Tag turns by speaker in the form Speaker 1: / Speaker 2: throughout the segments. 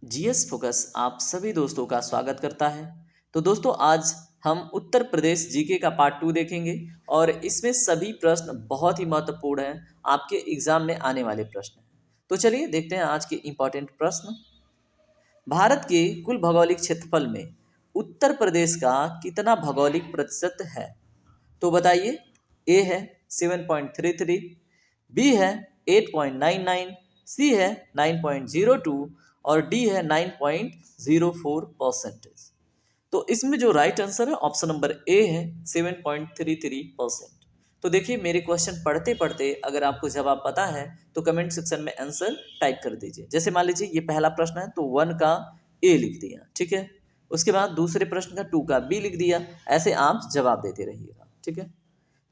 Speaker 1: GS focus आप सभी दोस्तों का स्वागत करता है। तो दोस्तों आज हम उत्तर प्रदेश जीके का पार्ट 2 देखेंगे और इसमें सभी प्रश्न बहुत ही महत्वपूर्ण हैं, आपके एग्जाम में आने वाले प्रश्न हैं। तो चलिए देखते हैं आज के इंपॉर्टेंट प्रश्न। भारत के कुल भौगोलिक क्षेत्रफल में उत्तर प्रदेश का कितना भौगोलिक प्रतिशत है? तो बताइए। ए है 7.33, बी है 8.99, सी है 9.02 और डी है 9.04%। तो इसमें जो राइट आंसर है ऑप्शन नंबर ए है 7.33%। तो देखिए मेरे क्वेश्चन पढ़ते पढ़ते अगर आपको जवाब पता है तो कमेंट सेक्शन में आंसर टाइप कर दीजिए। जैसे मान लीजिए ये पहला प्रश्न है तो 1 का ए लिख दिया, ठीक है। उसके बाद दूसरे प्रश्न का 2 का बी लिख दिया। ऐसे आप जवाब देते रहिएगा, ठीक है।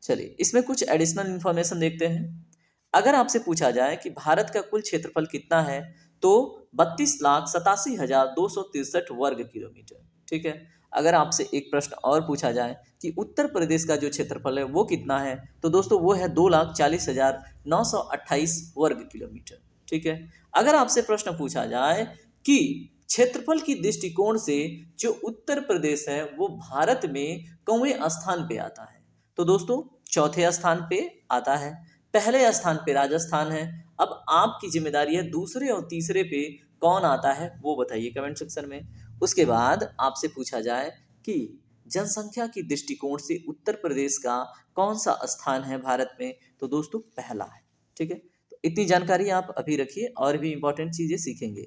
Speaker 1: चलिए इसमें कुछ एडिशनल इंफॉर्मेशन देखते हैं। अगर आपसे पूछा जाए कि भारत का कुल क्षेत्रफल कितना है तो 32,87,263 वर्ग किलोमीटर, ठीक है। अगर आपसे एक प्रश्न और पूछा जाए कि उत्तर प्रदेश का जो क्षेत्रफल है वो कितना है तो दोस्तों वो है 2,40,928 वर्ग किलोमीटर, ठीक है। अगर आपसे प्रश्न पूछा जाए कि क्षेत्रफल की दृष्टिकोण से जो उत्तर प्रदेश है वो भारत में कौवें स्थान पे आता है तो दोस्तों चौथे स्थान पे आता है। पहले स्थान पे राजस्थान है। अब आपकी जिम्मेदारी है दूसरे और तीसरे पे कौन आता है वो बताइए कमेंट सेक्शन में। उसके बाद आपसे पूछा जाए कि जनसंख्या की दृष्टिकोण से उत्तर प्रदेश का कौन सा स्थान है भारत में तो दोस्तों पहला है, ठीक है। तो इतनी जानकारी आप अभी रखिए और भी इंपॉर्टेंट चीजें सीखेंगे।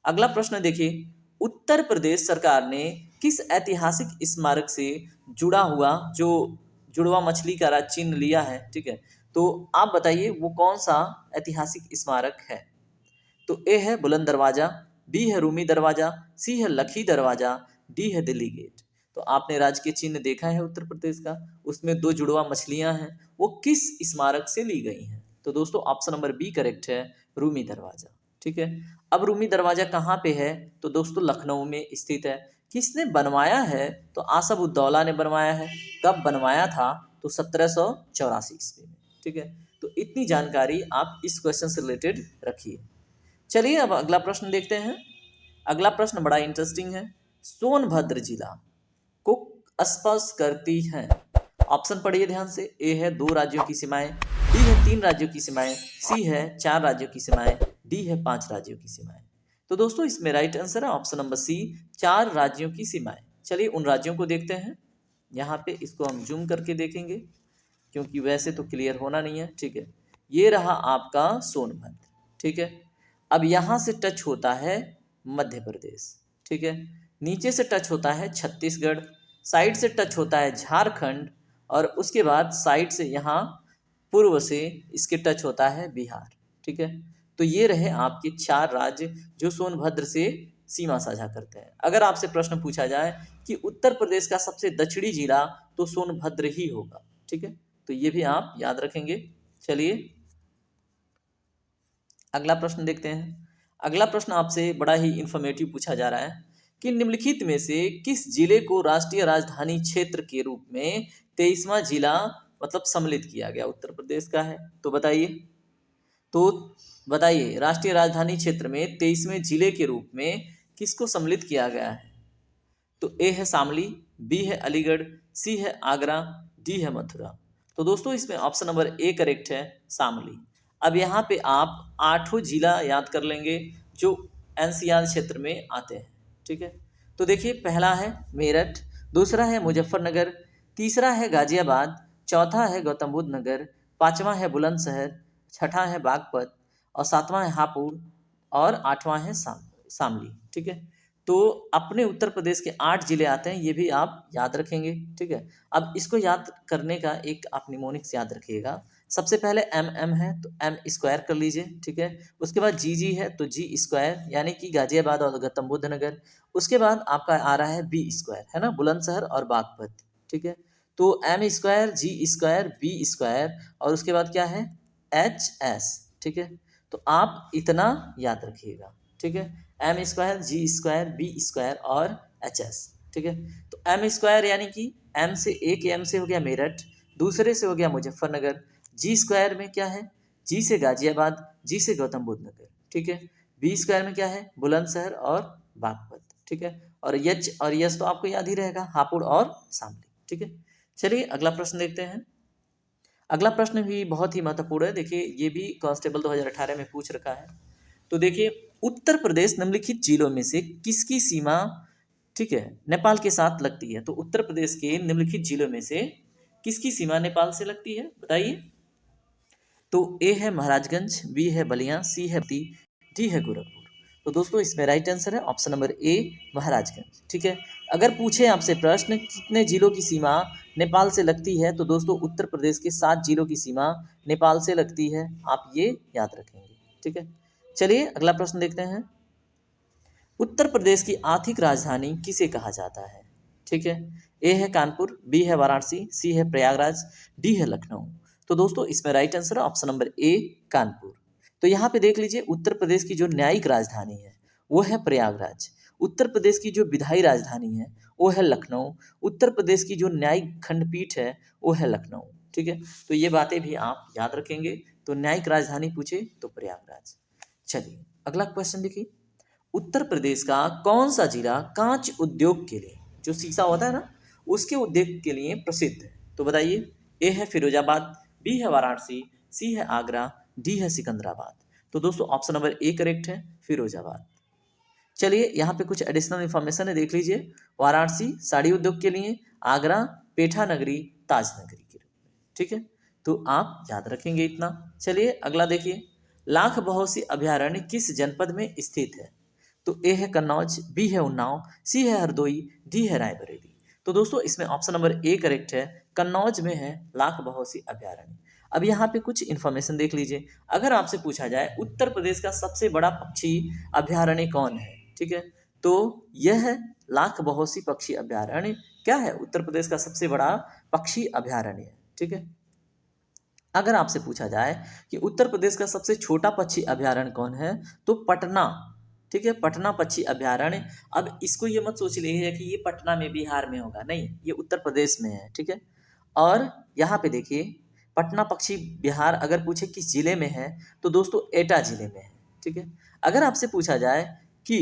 Speaker 1: अगला प्रश्न देखिए, उत्तर प्रदेश सरकार ने किस ऐतिहासिक स्मारक से जुड़ा हुआ जो जुड़वा मछली का चिन्ह लिया है, ठीक है। तो आप बताइए वो कौन सा ऐतिहासिक स्मारक है। तो ए है बुलंद दरवाजा, बी है रूमी दरवाजा, सी है लखी दरवाजा, डी है दिल्ली गेट। तो आपने राजकीय चिन्ह देखा है उत्तर प्रदेश का, उसमें 2 जुड़वा मछलियां हैं, वो किस स्मारक से ली गई हैं तो दोस्तों ऑप्शन नंबर बी करेक्ट है, रूमी दरवाजा, ठीक है। अब रूमी दरवाजा कहाँ पे है तो दोस्तों लखनऊ में स्थित है। किसने बनवाया है तो आसफ उद्दौला ने बनवाया है। कब बनवाया था तो 1784 ईस्वी में, ठीक है। तो इतनी जानकारी आप इस क्वेश्चन से रिलेटेड रखिए। चलिए अब अगला प्रश्न देखते हैं। अगला प्रश्न बड़ा इंटरेस्टिंग है। सोनभद्र जिला को स्पर्श करती है। ऑप्शन पढ़िए ध्यान से। ए है 2 राज्यों की सीमाएं, बी है 3 राज्यों की सीमाएं, सी है 4 राज्यों की सीमाएं, डी है 5 राज्यों की सीमाएं। तो दोस्तों इसमें राइट आंसर है ऑप्शन नंबर सी, 4 राज्यों की सीमाएं। चलिए उन राज्यों को देखते हैं। यहाँ पे इसको हम जूम करके देखेंगे क्योंकि वैसे तो क्लियर होना नहीं है, ठीक है। ये रहा आपका सोनभद्र, ठीक है। अब यहाँ से टच होता है मध्य प्रदेश, ठीक है। नीचे से टच होता है छत्तीसगढ़, साइड से टच होता है झारखंड और उसके बाद साइड से यहाँ पूर्व से इसके टच होता है बिहार, ठीक है। तो ये रहे आपके 4 राज्य जो सोनभद्र से सीमा साझा करते हैं। अगर आपसे प्रश्न पूछा जाए कि उत्तर प्रदेश का सबसे दक्षिणी जिला तो सोनभद्र ही होगा, ठीक है। तो ये भी आप याद रखेंगे। चलिए अगला प्रश्न देखते हैं। अगला प्रश्न आपसे बड़ा ही इंफॉर्मेटिव पूछा जा रहा है कि निम्नलिखित में से किस जिले को राष्ट्रीय राजधानी क्षेत्र के रूप में 23वां जिला मतलब सम्मिलित किया गया उत्तर प्रदेश का है तो बताइए। तो बताइए राष्ट्रीय राजधानी क्षेत्र में 23वें जिले के रूप में किसको सम्मिलित किया गया है। तो ए है शामली, बी है अलीगढ़, सी है आगरा, डी है मथुरा। तो दोस्तों इसमें ऑप्शन नंबर ए करेक्ट है, शामली। अब यहाँ पे आप 8 जिला याद कर लेंगे जो एनसीआर क्षेत्र में आते हैं, ठीक है। तो देखिए पहला है मेरठ, दूसरा है मुजफ्फरनगर, तीसरा है गाजियाबाद, चौथा है गौतम बुद्ध नगर, पांचवा है बुलंदशहर, छठा है बागपत और सातवां है हापुड़ और आठवां है शामली, ठीक है। तो अपने उत्तर प्रदेश के 8 जिले आते हैं, ये भी आप याद रखेंगे, ठीक है। अब इसको याद करने का एक आप निमोनिक्स याद रखिएगा। सबसे पहले एम है तो एम स्क्वायर कर लीजिए, ठीक है। उसके बाद जी है तो जी स्क्वायर यानी कि गाजियाबाद और गौतम बुद्ध नगर। उसके बाद आपका आ रहा है बी स्क्वायर, है ना, बुलंदशहर और बागपत, ठीक है। तो एम स्क्वायर, जी स्क्वायर, बी स्क्वायर और उसके बाद क्या है एच एस, ठीक है। तो आप इतना याद रखिएगा, ठीक है। एम स्क्वायर, जी स्क्वायर, बी स्क्वायर और एच एस, ठीक है। तो एम स्क्वायर यानी कि एम से एक एम से हो गया मेरठ, दूसरे से हो गया मुजफ्फरनगर। जी स्क्वायर में क्या है, जी से गाजियाबाद, जी से गौतम बुद्ध नगर, ठीक है। बी स्क्वायर में क्या है, बुलंदशहर और बागपत, ठीक है। और एच और यस तो आपको याद ही रहेगा, हापुड़ और शामली, ठीक है। चलिए अगला प्रश्न देखते हैं। अगला प्रश्न भी बहुत ही महत्वपूर्ण है, देखिए ये भी कांस्टेबल 2018 में पूछ रखा है। तो देखिए, उत्तर प्रदेश निम्नलिखित जिलों में से किसकी सीमा, ठीक है, नेपाल के साथ लगती है। तो उत्तर प्रदेश के निम्नलिखित जिलों में से किसकी सीमा नेपाल से लगती है, बताइए। तो ए है महाराजगंज, बी है बलिया, सी है दी, डी है गोरखपुर। तो दोस्तों इसमें राइट आंसर है ऑप्शन नंबर ए, महाराजगंज, ठीक है। अगर पूछे आपसे प्रश्न कितने जिलों की सीमा नेपाल से लगती है, तो दोस्तों उत्तर प्रदेश के 7 जिलों की सीमा नेपाल से लगती है, आप ये याद रखेंगे, ठीक है। चलिए अगला प्रश्न देखते हैं। उत्तर प्रदेश की आर्थिक राजधानी किसे कहा जाता है, ठीक है। ए है कानपुर, बी है वाराणसी, सी है प्रयागराज, डी है लखनऊ। तो दोस्तों इसमें राइट आंसर है ऑप्शन नंबर ए, कानपुर। तो यहाँ पे देख लीजिए, उत्तर प्रदेश की जो न्यायिक राजधानी है वो है प्रयागराज, उत्तर प्रदेश की जो विधायी राजधानी है वो है लखनऊ, उत्तर प्रदेश की जो न्यायिक खंडपीठ है वो है लखनऊ, ठीक है। तो ये बातें भी आप याद रखेंगे। तो न्यायिक राजधानी पूछे तो प्रयागराज। चलिए अगला क्वेश्चन देखिए, उत्तर प्रदेश का कौन सा जिला कांच उद्योग के लिए, जो शीशा होता है ना, उसके उद्योग के लिए प्रसिद्ध है। तो बताइए, ए है फिरोजाबाद, बी है वाराणसी, सी है आगरा, डी है सिकंदराबाद। तो दोस्तों ऑप्शन नंबर ए करेक्ट है, फिरोजाबाद। चलिए यहाँ पे कुछ एडिशनल इन्फॉर्मेशन है, देख लीजिए। वाराणसी साड़ी उद्योग के लिए, आगरा पेठा नगरी, ताज नगरी के रूप में, ठीक है। तो आप याद रखेंगे इतना। चलिए अगला देखिए, लाख बहोसी अभयारण्य किस जनपद में स्थित है। तो ए है कन्नौज, बी है उन्नाव, सी है हरदोई, डी है रायबरेली। तो दोस्तों इसमें ऑप्शन नंबर ए करेक्ट है, कन्नौज में है लाख बहोसी अभयारण्य। अब यहाँ पे कुछ इन्फॉर्मेशन देख लीजिए। अगर आपसे पूछा जाए उत्तर प्रदेश का सबसे बड़ा पक्षी अभयारण्य कौन है, ठीक है, तो यह है लाख बहोसी पक्षी अभयारण्य, क्या है, उत्तर प्रदेश का सबसे बड़ा पक्षी अभयारण्य है, ठीक है। अगर आपसे पूछा जाए कि उत्तर प्रदेश का सबसे छोटा पक्षी अभयारण्य कौन है, तो पटना, ठीक है, पटना पक्षी अभयारण्य। अब इसको ये मत सोच लीजिए कि ये पटना में बिहार में होगा, नहीं, ये उत्तर प्रदेश में है, ठीक है। और यहाँ पे देखिए, पटना पक्षी बिहार अगर पूछे किस जिले में है, तो दोस्तों एटा जिले में है, ठीक है। अगर आपसे पूछा जाए कि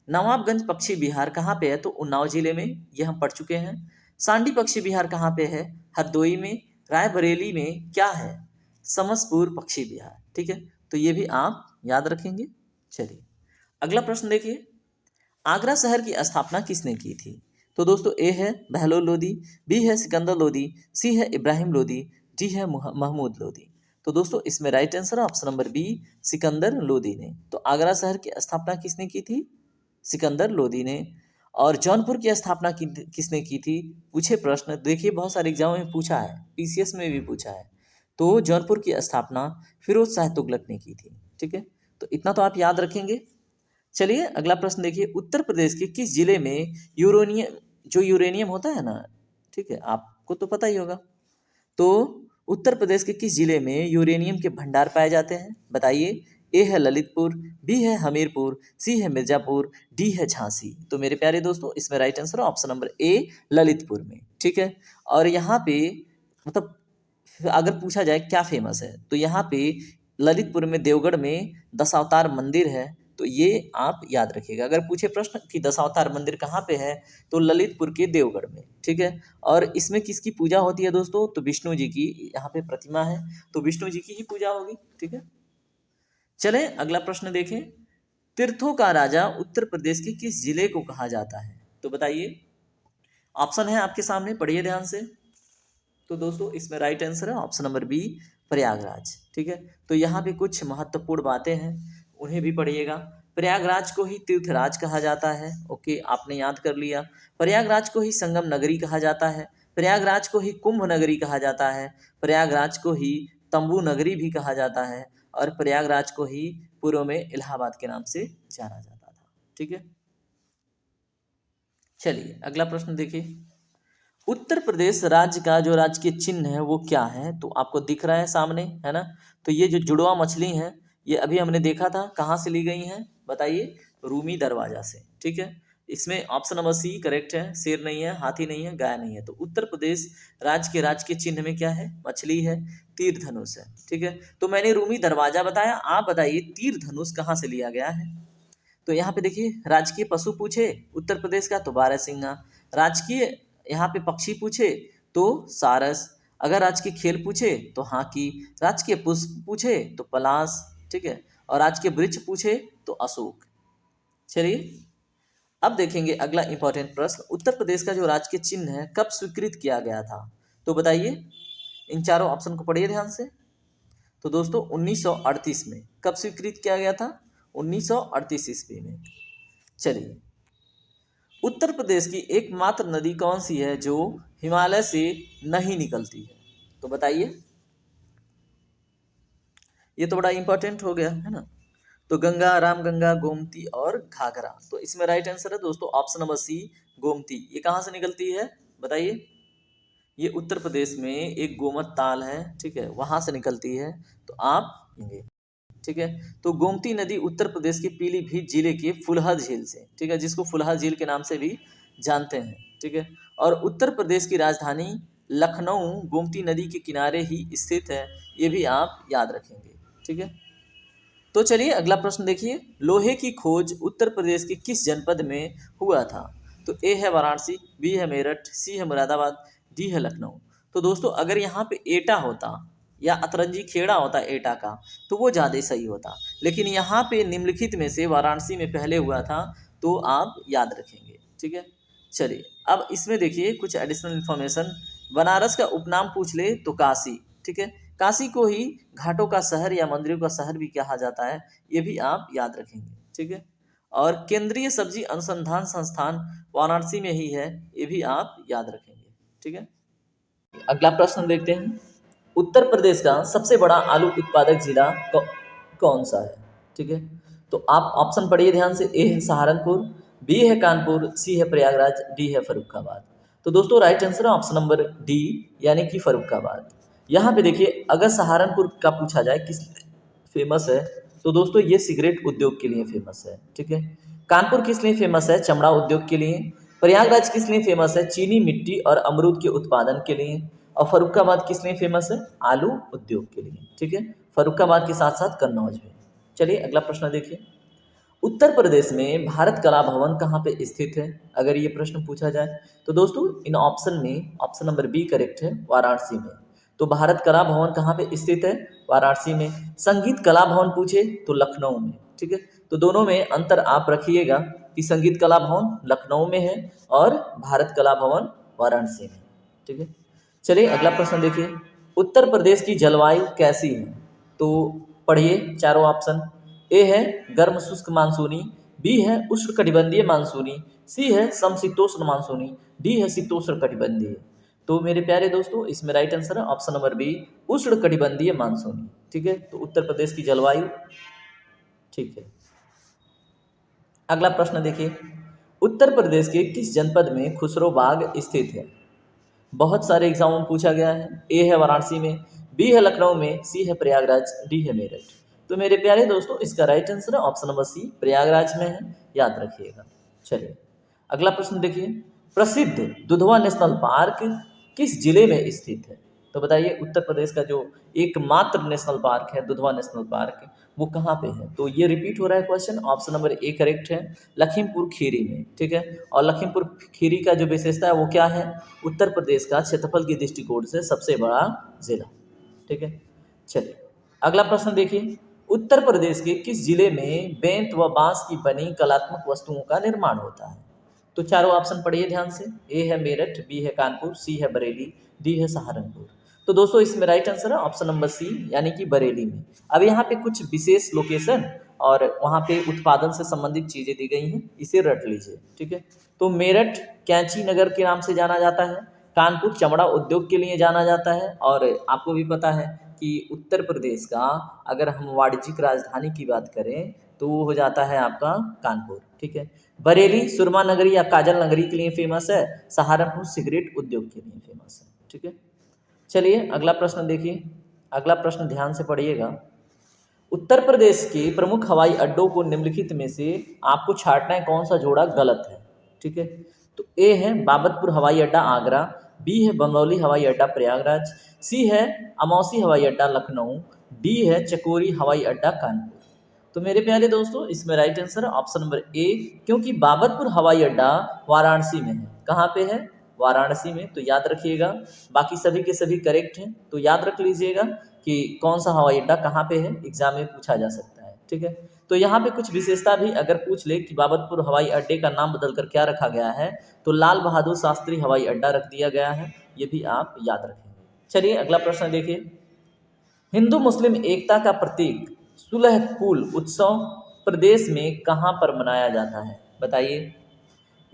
Speaker 1: नवाबगंज पक्षी बिहार कहाँ पे है, तो उन्नाव जिले में, ये हम पढ़ चुके हैं। सांडी पक्षी बिहार कहाँ पे है, हरदोई में। रायबरेली में क्या है, समसपुर पक्षी बिहार, ठीक है। तो ये भी आप याद रखेंगे। चलिए अगला प्रश्न देखिए, आगरा शहर की स्थापना किसने की थी। तो दोस्तों ए है बहलोल लोदी, बी है सिकंदर लोदी, सी है इब्राहिम लोदी, डी है महमूद लोदी। तो दोस्तों इसमें राइट आंसर है option number B, Sikandar Lodi ने। तो आगरा शहर की स्थापना किसने की थी, सिकंदर लोदी ने। और जौनपुर की स्थापना किसने की थी, पूछे प्रश्न, देखिए बहुत सारे एग्जाम में पूछा है, पीसीएस में भी पूछा है। तो जौनपुर की स्थापना फिरोज शाह तुगलक ने की थी, ठीक है। तो इतना तो आप याद रखेंगे। चलिए अगला प्रश्न देखिए, उत्तर प्रदेश के किस जिले में यूरेनियम, जो यूरेनियम होता है ना, ठीक है, आपको तो पता ही होगा। तो उत्तर प्रदेश के किस जिले में यूरेनियम के भंडार पाए जाते हैं, बताइए। ए है ललितपुर, बी है हमीरपुर, सी है मिर्जापुर, डी है झांसी। तो मेरे प्यारे दोस्तों इसमें राइट आंसर है ऑप्शन नंबर ए, ललितपुर में, ठीक है। और यहाँ पे मतलब अगर पूछा जाए क्या फेमस है, तो यहाँ पे ललितपुर में देवगढ़ में दशावतार मंदिर है। तो ये आप याद रखिएगा, अगर पूछे प्रश्न कि दशावतार मंदिर कहाँ पे है, तो ललितपुर के देवगढ़ में, ठीक है। और इसमें किसकी पूजा होती है दोस्तों, तो विष्णु जी की यहाँ पे प्रतिमा है, तो विष्णु जी की ही पूजा होगी, ठीक है। चलें अगला प्रश्न देखें, तीर्थों का राजा उत्तर प्रदेश के किस जिले को कहा जाता है, तो बताइए। ऑप्शन है आपके सामने, पढ़िए ध्यान से। तो दोस्तों इसमें राइट आंसर है ऑप्शन नंबर बी, प्रयागराज, ठीक है। तो यहाँ पे कुछ महत्वपूर्ण बातें हैं, उन्हें भी पढ़िएगा। प्रयागराज को ही तीर्थराज कहा जाता है, ओके, आपने याद कर लिया। प्रयागराज को ही संगम नगरी कहा जाता है, प्रयागराज को ही कुंभ नगरी कहा जाता है, प्रयागराज को ही तंबू नगरी भी कहा जाता है, और प्रयागराज को ही पूर्व में इलाहाबाद के नाम से जाना जाता था, ठीक है। चलिए अगला प्रश्न देखिए, उत्तर प्रदेश राज्य का जो राजकीय चिन्ह है वो क्या है, तो आपको दिख रहा है सामने, है ना। तो ये जो जुड़वा मछली है, ये अभी हमने देखा था, कहाँ से ली गई हैं, बताइए, रूमी दरवाजा से, ठीक है। इसमें ऑप्शन नंबर सी करेक्ट है। शेर नहीं है, हाथी नहीं है, गाय नहीं है। तो उत्तर प्रदेश राज्य के राजकीय चिन्ह में क्या है? मछली है, तीर धनुष है। ठीक है, तो मैंने रूमी दरवाजा बताया, आप बताइए तीर धनुष कहाँ से लिया गया है? तो यहाँ पे देखिए, राजकीय पशु पूछे उत्तर प्रदेश का तो बारहसिंगा, राजकीय यहाँ पे पक्षी पूछे तो सारस, अगर राजकीय खेल पूछे तो हॉकी, राजकीय पुष्प पूछे तो पलाश, ठीक है, और राजकीय वृक्ष पूछे तो अशोक। चलिए अब देखेंगे अगला इंपॉर्टेंट प्रश्न, उत्तर प्रदेश का जो राजकीय चिन्ह है कब स्वीकृत किया गया था? तो बताइए, इन चारों ऑप्शन को पढ़िए ध्यान से। तो दोस्तों 1938 में। कब स्वीकृत किया गया था? 1938 ईस्वी में। चलिए, उत्तर प्रदेश की एकमात्र नदी कौन सी है जो हिमालय से नहीं निकलती है? तो बताइए, ये तो बड़ा इंपॉर्टेंट हो गया है ना। तो गंगा, रामगंगा, गोमती और घाघरा। तो इसमें राइट आंसर है दोस्तों ऑप्शन नंबर सी, गोमती। ये कहाँ से निकलती है बताइए? ये उत्तर प्रदेश में एक गोमत ताल है, ठीक है, वहां से निकलती है। तो आप, ठीक है, तो गोमती नदी उत्तर प्रदेश के पीलीभीत जिले के फुलहा झील से, ठीक है, जिसको फुलहा झील के नाम से भी जानते हैं, ठीक है, और उत्तर प्रदेश की राजधानी लखनऊ गोमती नदी के किनारे ही स्थित है। ये भी आप याद रखेंगे, ठीक है। तो चलिए अगला प्रश्न देखिए, लोहे की खोज उत्तर प्रदेश के किस जनपद में हुआ था? तो ए है वाराणसी, बी है मेरठ, सी है मुरादाबाद, डी है लखनऊ। तो दोस्तों अगर यहाँ पे एटा होता या अतरंजी खेड़ा होता एटा का तो वो ज़्यादा सही होता, लेकिन यहाँ पे निम्नलिखित में से वाराणसी में पहले हुआ था, तो आप याद रखेंगे, ठीक है। चलिए अब इसमें देखिए कुछ एडिशनल इन्फॉर्मेशन, बनारस का उपनाम पूछ ले तो काशी, ठीक है, काशी को ही घाटों का शहर या मंदिरों का शहर भी कहा जाता है, ये भी आप याद रखेंगे, ठीक है। और केंद्रीय सब्जी अनुसंधान संस्थान वाराणसी में ही है, ये भी आप याद रखेंगे, ठीक है। अगला प्रश्न देखते हैं, उत्तर प्रदेश का सबसे बड़ा आलू उत्पादक जिला कौन सा है? ठीक है, तो आप ऑप्शन पढ़िए ध्यान से। ए है सहारनपुर, बी है कानपुर, सी है प्रयागराज, डी है फर्रुखाबाद। तो दोस्तों राइट आंसर है ऑप्शन नंबर डी, यानी कि फर्रुखाबाद। यहाँ पे देखिए, अगर सहारनपुर का पूछा जाए किस फेमस है, तो दोस्तों ये सिगरेट उद्योग के लिए फेमस है, ठीक है। कानपुर किस लिए फेमस है? चमड़ा उद्योग के लिए। प्रयागराज किस लिए फेमस है? चीनी मिट्टी और अमरूद के उत्पादन के लिए। और फर्रुखाबाद किस लिए फेमस है? आलू उद्योग के लिए, ठीक है। फर्रुखाबाद के साथ साथ कन्नौज भी। चलिए अगला प्रश्न देखिए, उत्तर प्रदेश में भारत कला भवन कहाँ पे स्थित है? अगर ये प्रश्न पूछा जाए तो दोस्तों इन ऑप्शन में ऑप्शन नंबर बी करेक्ट है, वाराणसी में। तो भारत कला भवन कहाँ पे स्थित है? वाराणसी में। संगीत कला भवन पूछे तो लखनऊ में, ठीक है। तो दोनों में अंतर आप रखिएगा कि संगीत कला भवन लखनऊ में है और भारत कला भवन वाराणसी में, ठीक है। चलिए अगला प्रश्न देखिए, उत्तर प्रदेश की जलवायु कैसी है? तो पढ़िए चारों ऑप्शन। ए है गर्म शुष्क मानसूनी, बी है उष्ण कटिबंधीय मानसूनी, सी है समशीतोष्ण मानसूनी, डी है शीतोष्ण कटिबंधीय। तो मेरे प्यारे दोस्तों इसमें राइट आंसर है ऑप्शन नंबर बी, उष्ण कटिबंधीय मानसूनी, ठीक है। तो उत्तर प्रदेश की जलवायु, ठीक है। अगला प्रश्न देखिए, उत्तर प्रदेश के किस जनपद में खुसरो बाग स्थित है? बहुत सारे एग्जामों में पूछा गया है। ए है वाराणसी में, बी है लखनऊ में, सी है प्रयागराज, डी है मेरठ। तो मेरे प्यारे दोस्तों इसका राइट आंसर है ऑप्शन नंबर सी, प्रयागराज में है, याद रखिएगा। चलिए अगला प्रश्न देखिए, प्रसिद्ध दुधवा नेशनल पार्क किस जिले में स्थित है? तो बताइए उत्तर प्रदेश का जो एकमात्र नेशनल पार्क है दुधवा नेशनल पार्क, वो कहाँ पे है? तो ये रिपीट हो रहा है question, option number A correct है, लखीमपुर खीरी में, ठीक है। और लखीमपुर खीरी का जो विशेषता है वो क्या है? उत्तर प्रदेश का क्षेत्रफल की दृष्टिकोण से सबसे बड़ा जिला, ठीक है। चलिए अगला प्रश्न देखिए, उत्तर प्रदेश के किस जिले में बेंत व बांस की बनी कलात्मक वस्तुओं का निर्माण होता है? तो चारों ऑप्शन पढ़िए ध्यान से। ए है मेरठ, बी है कानपुर, सी है बरेली, डी है सहारनपुर। तो दोस्तों इसमें राइट आंसर है ऑप्शन नंबर सी, यानी कि बरेली में। अब यहाँ पे कुछ विशेष लोकेशन और वहाँ पे उत्पादन से संबंधित चीज़ें दी गई हैं, इसे रट लीजिए, ठीक है। तो मेरठ कैंची नगर के नाम से जाना जाता है, कानपुर चमड़ा उद्योग के लिए जाना जाता है, और आपको भी पता है कि उत्तर प्रदेश का अगर हम वाणिज्यिक राजधानी की बात करें तो वो हो जाता है आपका कानपुर, ठीक है। बरेली सुरमा नगरी या काजल नगरी के लिए फेमस है, सहारनपुर सिगरेट उद्योग के लिए फेमस है, ठीक है। चलिए अगला प्रश्न देखिए, अगला प्रश्न ध्यान से पढ़िएगा, उत्तर प्रदेश के प्रमुख हवाई अड्डों को निम्नलिखित में से आपको छांटना है कौन सा जोड़ा गलत है? ठीक है। तो ए है बाबतपुर हवाई अड्डा आगरा, बी है बमरौली हवाई अड्डा प्रयागराज, सी है अमौसी हवाई अड्डा लखनऊ, डी है चकोरी हवाई अड्डा कानपुर। तो मेरे प्यारे दोस्तों इसमें राइट आंसर है ऑप्शन नंबर ए, क्योंकि बाबतपुर हवाई अड्डा वाराणसी में है। कहाँ पे है? वाराणसी में। तो याद रखिएगा, बाकी सभी के सभी करेक्ट हैं, तो याद रख लीजिएगा कि कौन सा हवाई अड्डा कहाँ पे है, एग्जाम में पूछा जा सकता है। ठीक है। तो यहाँ पे कुछ विशेषता भी अगर पूछ ले कि बाबतपुर हवाई अड्डे का नाम बदलकर क्या रखा गया है, तो लाल बहादुर शास्त्री हवाई अड्डा रख दिया गया है, ये भी आप याद रखेंगे। चलिए अगला प्रश्न देखिए, हिंदू मुस्लिम एकता का प्रतीक सुलह-कुल उत्सव प्रदेश में कहाँ पर मनाया जाता है? बताइए।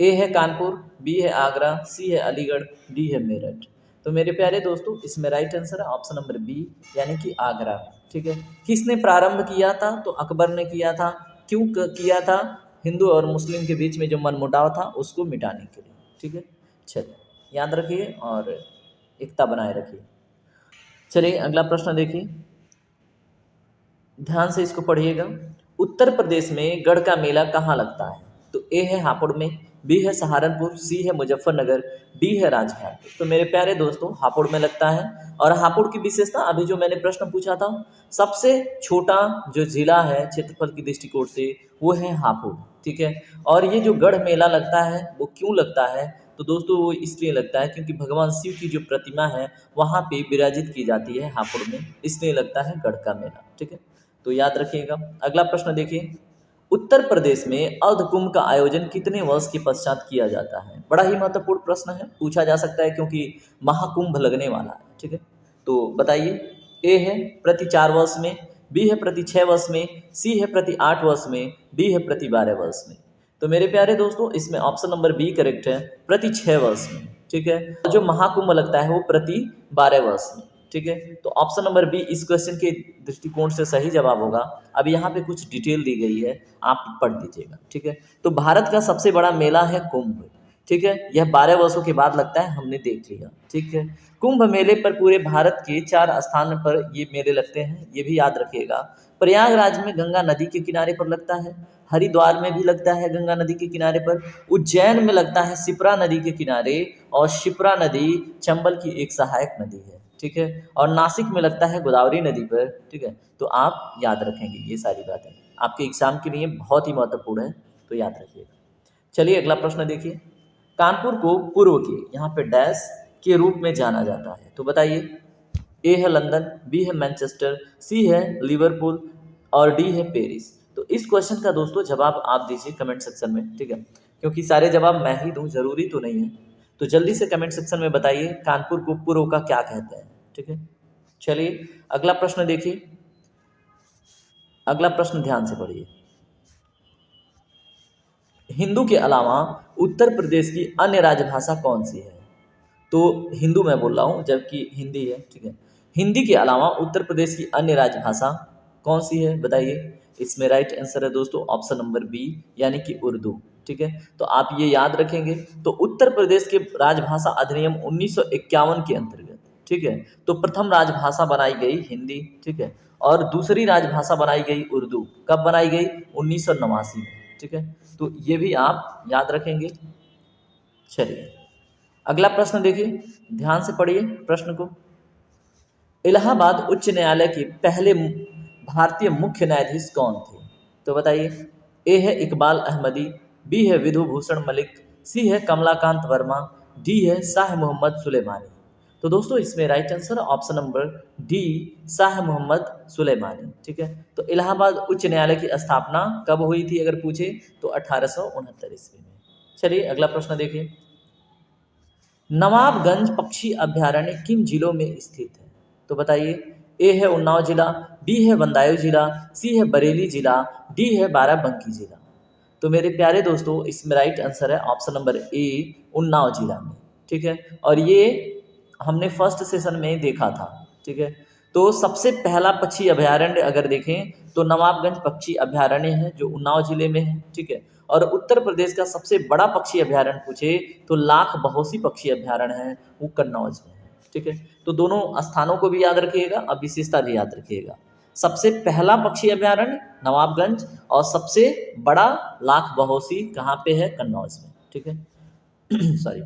Speaker 1: ए है कानपुर, बी है आगरा, सी है अलीगढ़, डी है मेरठ। तो मेरे प्यारे दोस्तों इसमें राइट आंसर है ऑप्शन नंबर बी, यानी कि आगरा। ठीक है। किसने प्रारंभ किया था? तो अकबर ने किया था। क्यों किया था? हिंदू और मुस्लिम के बीच में जो मनमुटाव था उसको मिटाने के लिए। ठीक है। चलिए याद रखिए और एकता बनाए रखिए। चलिए अगला प्रश्न देखिए, ध्यान से इसको पढ़िएगा। उत्तर प्रदेश में गढ़ का मेला कहाँ लगता है? तो ए है हापुड़ में, बी है सहारनपुर, सी है मुजफ्फरनगर, डी है राजघाट। तो मेरे प्यारे दोस्तों हापुड़ में लगता है। और हापुड़ की विशेषता अभी जो मैंने प्रश्न पूछा था, सबसे छोटा जो जिला है क्षेत्रफल की दृष्टिकोण से वो है हापुड़। ठीक है। और ये जो गढ़ मेला लगता है वो क्यों लगता है? तो दोस्तों वो इसलिए लगता है क्योंकि भगवान शिव की जो प्रतिमा है वहाँ पे विराजित की जाती है हापुड़ में, इसलिए लगता है गढ़ का मेला। ठीक है। तो याद रखिएगा। अगला प्रश्न देखिए, उत्तर प्रदेश में अर्ध कुंभ का आयोजन कितने वर्ष के पश्चात किया जाता है? बड़ा ही महत्वपूर्ण प्रश्न है, पूछा जा सकता है क्योंकि महाकुंभ लगने वाला है। ठीक है। तो बताइए। ए है प्रति 4 वर्ष में, बी है प्रति 6 वर्ष में, सी है प्रति 8 वर्ष में, डी है प्रति 12 वर्ष में। तो मेरे प्यारे दोस्तों इसमें ऑप्शन नंबर बी करेक्ट है, प्रति 6 वर्ष में। ठीक है। जो महाकुंभ लगता है वो प्रति 12 वर्ष में। ठीक है। तो ऑप्शन नंबर बी इस क्वेश्चन के दृष्टिकोण से सही जवाब होगा। अब यहाँ पे कुछ डिटेल दी गई है, आप पढ़ लीजिएगा। ठीक है। तो भारत का सबसे बड़ा मेला है कुंभ। ठीक है। यह 12 वर्षों के बाद लगता है, हमने देख लिया। ठीक है। कुंभ मेले पर पूरे भारत के 4 स्थान पर ये मेले लगते हैं, ये भी याद रखिएगा। प्रयागराज में गंगा नदी के किनारे पर लगता है, हरिद्वार में भी लगता है गंगा नदी के किनारे पर, उज्जैन में लगता है शिप्रा नदी के किनारे, और शिप्रा नदी चंबल की एक सहायक नदी है। ठीक है। और नासिक में लगता है गोदावरी नदी पर। ठीक है। तो आप याद रखेंगे, ये सारी बातें आपके एग्जाम के लिए बहुत ही महत्वपूर्ण है, तो याद रखिएगा। चलिए अगला प्रश्न देखिए, कानपुर को पूर्व के यहाँ पे डैश के रूप में जाना जाता है? तो बताइए। ए है लंदन, बी है मैनचेस्टर, सी है लिवरपूल, और डी है पेरिस। तो इस क्वेश्चन का दोस्तों जवाब आप दीजिए कमेंट सेक्शन में। ठीक है। क्योंकि सारे जवाब मैं ही दूं, जरूरी तो नहीं है, तो जल्दी से कमेंट सेक्शन में बताइए कानपुर को पूर्व का क्या कहते हैं। ठीक है। चलिए अगला प्रश्न देखिए, अगला प्रश्न ध्यान से पढ़िए। हिंदू के अलावा उत्तर प्रदेश की अन्य राजभाषा कौन सी है? तो हिंदू मैं बोल रहा हूँ जबकि हिंदी है। ठीक है। हिंदी के अलावा उत्तर प्रदेश की अन्य राजभाषा कौन सी है? बताइए। इसमें राइट आंसर है दोस्तों ऑप्शन नंबर बी, यानी कि उर्दू। ठीक है। तो आप ये याद रखेंगे। तो उत्तर प्रदेश के राजभाषा अधिनियम 1951 के अंतर्गत, ठीक है, तो प्रथम राजभाषा बनाई गई हिंदी। ठीक है। और दूसरी राजभाषा बनाई गई उर्दू। कब बनाई गई? 1989 में। ठीक है। तो ये भी आप याद रखेंगे। चलिए अगला प्रश्न देखिए, ध्यान से पढ़िए प्रश्न को। इलाहाबाद उच्च न्यायालय के पहले भारतीय मुख्य न्यायाधीश कौन थे? तो बताइए। ए है इकबाल अहमदी, बी है विधु भूषण मलिक, सी है कमलाकांत वर्मा, डी है शाह मोहम्मद सुलेमानी। तो दोस्तों इसमें right answer option number D, Shah Mohammad Sulemani. ठीक है। तो इलाहाबाद उच्च न्यायालय की स्थापना कब हुई थी अगर पूछे तो 1869 ईस्वी में। चलिए अगला प्रश्न देखिए, नवाबगंज पक्षी अभयारण्य किन जिलों में स्थित है? तो बताइए। ए है उन्नाव जिला, बी है बदायूं जिला, सी है बरेली जिला, डी है बाराबंकी जिला। तो मेरे प्यारे दोस्तों इसमें राइट आंसर है ऑप्शन नंबर ए, उन्नाव जिला में। ठीक है। और ये हमने फर्स्ट सेशन में देखा था। ठीक है। तो सबसे पहला पक्षी अभयारण्य अगर देखें तो नवाबगंज पक्षी अभयारण्य है जो उन्नाव जिले में है। ठीक है। और उत्तर प्रदेश का सबसे बड़ा पक्षी अभयारण्य पूछे तो लाख बहोसी पक्षी अभयारण्य है, वो कन्नौज में है। ठीक है। तो दोनों स्थानों को भी याद रखिएगा, अब विशेषता भी याद रखिएगा। सबसे पहला पक्षी अभयारण्य नवाबगंज, और सबसे बड़ा लाख बहोसी कहाँ पे है? कन्नौज में। ठीक है। सॉरी।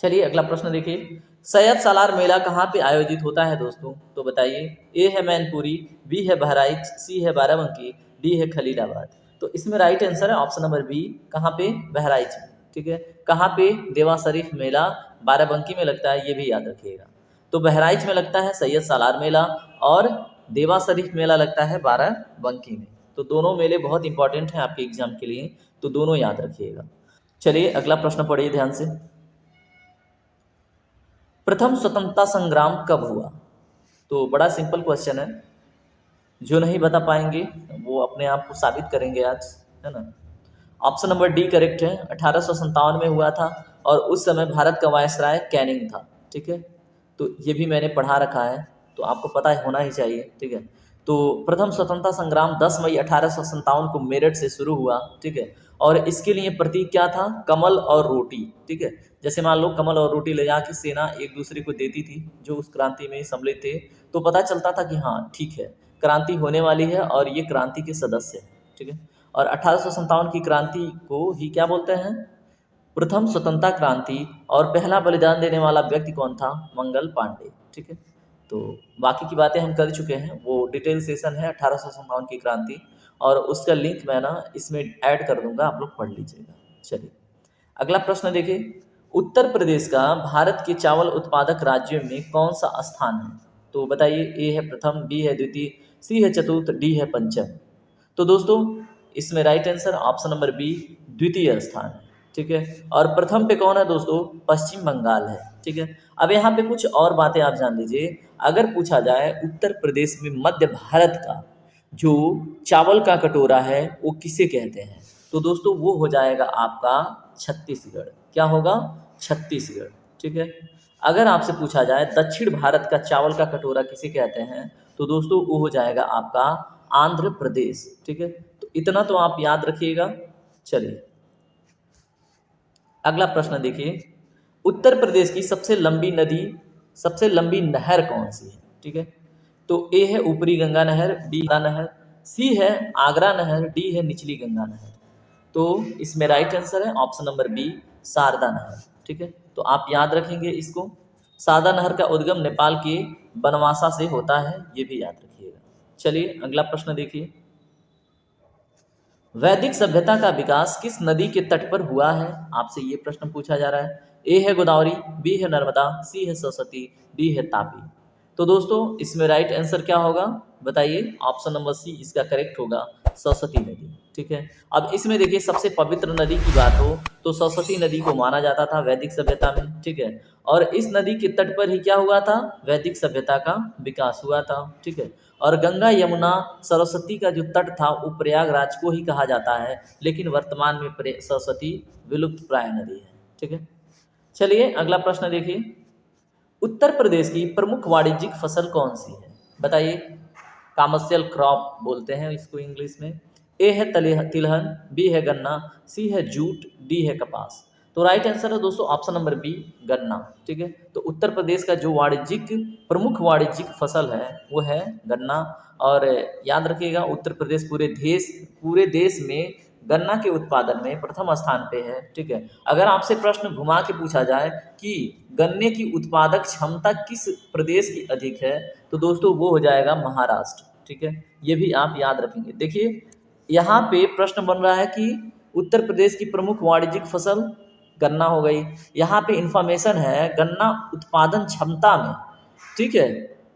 Speaker 1: चलिए अगला प्रश्न देखिए, सैयद सालार मेला कहाँ पे आयोजित होता है दोस्तों? तो बताइए। ए है मैनपुरी, बी है बहराइच, सी है बाराबंकी, डी है खलीलाबाद। तो इसमें राइट आंसर है ऑप्शन नंबर बी, कहाँ पे? बहराइच में। ठीक है। कहाँ पे? देवा शरीफ मेला बाराबंकी में लगता है, ये भी याद रखिएगा। तो बहराइच में लगता है सैयद सालार मेला और देवा शरीफ मेला लगता है बाराबंकी में। तो दोनों मेले बहुत इंपॉर्टेंट हैं आपके एग्जाम के लिए, तो दोनों याद रखिएगा। चलिए अगला प्रश्न पढ़िए ध्यान से। प्रथम स्वतंत्रता संग्राम कब हुआ? तो बड़ा सिंपल क्वेश्चन है, जो नहीं बता पाएंगे वो अपने आप को साबित करेंगे आज, है ना। ऑप्शन नंबर डी करेक्ट है, 1857 में हुआ था और उस समय भारत का वायसराय कैनिंग था। ठीक है। तो ये भी मैंने पढ़ा रखा है, तो आपको पता होना ही चाहिए। ठीक है। तो प्रथम स्वतंत्रता संग्राम 10 मई 1857 को मेरठ से शुरू हुआ। ठीक है। और इसके लिए प्रतीक क्या था? कमल और रोटी। ठीक है। जैसे मान लो कमल और रोटी ले जाके सेना एक दूसरे को देती थी जो उस क्रांति में सम्मिलित थे, तो पता चलता था कि हाँ ठीक है, क्रांति होने वाली है और ये क्रांति के सदस्य हैं। ठीक है। और 1857 की क्रांति को ही क्या बोलते हैं? प्रथम स्वतंत्रता क्रांति। और पहला बलिदान देने वाला व्यक्ति कौन था? मंगल पांडे। ठीक है। तो बाकी की बातें हम कर चुके हैं, वो डिटेल सेशन है 1857 की क्रांति, और उसका लिंक मैं ना इसमें ऐड कर दूंगा, आप लोग पढ़ लीजिएगा। चलिए अगला प्रश्न देखिए, उत्तर प्रदेश का भारत के चावल उत्पादक राज्यों में कौन सा स्थान है? तो बताइए। ए है प्रथम, बी है द्वितीय, सी है चतुर्थ, डी है पंचम। तो दोस्तों इसमें right answer option number B, द्वितीय स्थान है। ठीक है। और प्रथम पे कौन है दोस्तों? पश्चिम बंगाल है। ठीक है। अब यहाँ पे कुछ और बातें आप जान लीजिए। अगर पूछा जाए उत्तर प्रदेश में मध्य भारत का जो चावल का कटोरा है वो किसे कहते हैं, तो दोस्तों वो हो जाएगा आपका छत्तीसगढ़। क्या होगा? छत्तीसगढ़। ठीक है। अगर आपसे पूछा जाए दक्षिण भारत का चावल का कटोरा किसे कहते हैं, तो दोस्तों वो हो जाएगा आपका आंध्र प्रदेश। ठीक है। तो इतना तो आप याद रखिएगा। चलिए अगला प्रश्न देखिए, उत्तर प्रदेश की सबसे लंबी नदी, सबसे लंबी नहर कौन सी है? ठीक है। तो ए है ऊपरी गंगा नहर, बी गंगा नहर, सी है आगरा नहर, डी है निचली गंगा नहर। तो इसमें राइट आंसर है ऑप्शन नंबर बी, शारदा नहर। ठीक है। तो आप याद रखेंगे इसको। शारदा नहर का उद्गम नेपाल के बनवासा से होता है, ये भी याद रखिएगा। चलिए अगला प्रश्न देखिए, वैदिक सभ्यता का विकास किस नदी के तट पर हुआ है? आपसे ये प्रश्न पूछा जा रहा है। ए है गोदावरी, बी है नर्मदा, सी है सरस्वती, डी है तापी। तो दोस्तों इसमें राइट आंसर क्या होगा बताइए? ऑप्शन नंबर सी इसका करेक्ट होगा, सरस्वती नदी। ठीक है। अब इसमें देखिए सबसे पवित्र नदी की बात हो तो सरस्वती नदी को माना जाता था वैदिक सभ्यता में। ठीक है। और इस नदी के तट पर ही क्या हुआ था? वैदिक सभ्यता का विकास हुआ था। ठीक है। और गंगा यमुना सरस्वती का जो तट था वो प्रयागराज को ही कहा जाता है, लेकिन वर्तमान में सरस्वती विलुप्त प्राय नदी है। ठीक है। चलिए अगला प्रश्न देखिए, उत्तर प्रदेश की प्रमुख वाणिज्यिक फसल कौन सी है? बताइए। कमर्शियल क्रॉप बोलते हैं इसको इंग्लिश में। ए है तिलहन, बी है गन्ना, सी है जूट, डी है कपास। तो राइट आंसर है दोस्तों ऑप्शन नंबर बी, गन्ना। ठीक है। तो उत्तर प्रदेश का जो वाणिज्यिक प्रमुख वाणिज्यिक फसल है वो है गन्ना। और याद रखिएगा उत्तर प्रदेश पूरे देश में गन्ना के उत्पादन में प्रथम स्थान पे है। ठीक है। अगर आपसे प्रश्न घुमा के पूछा जाए कि गन्ने की उत्पादक क्षमता किस प्रदेश की अधिक है, तो दोस्तों वो हो जाएगा महाराष्ट्र। ठीक है। ये भी आप याद रखेंगे। देखिए यहाँ पे प्रश्न बन रहा है कि उत्तर प्रदेश की प्रमुख वाणिज्यिक फसल गन्ना हो गई। यहाँ पे इंफॉर्मेशन है गन्ना उत्पादन क्षमता में, ठीक है,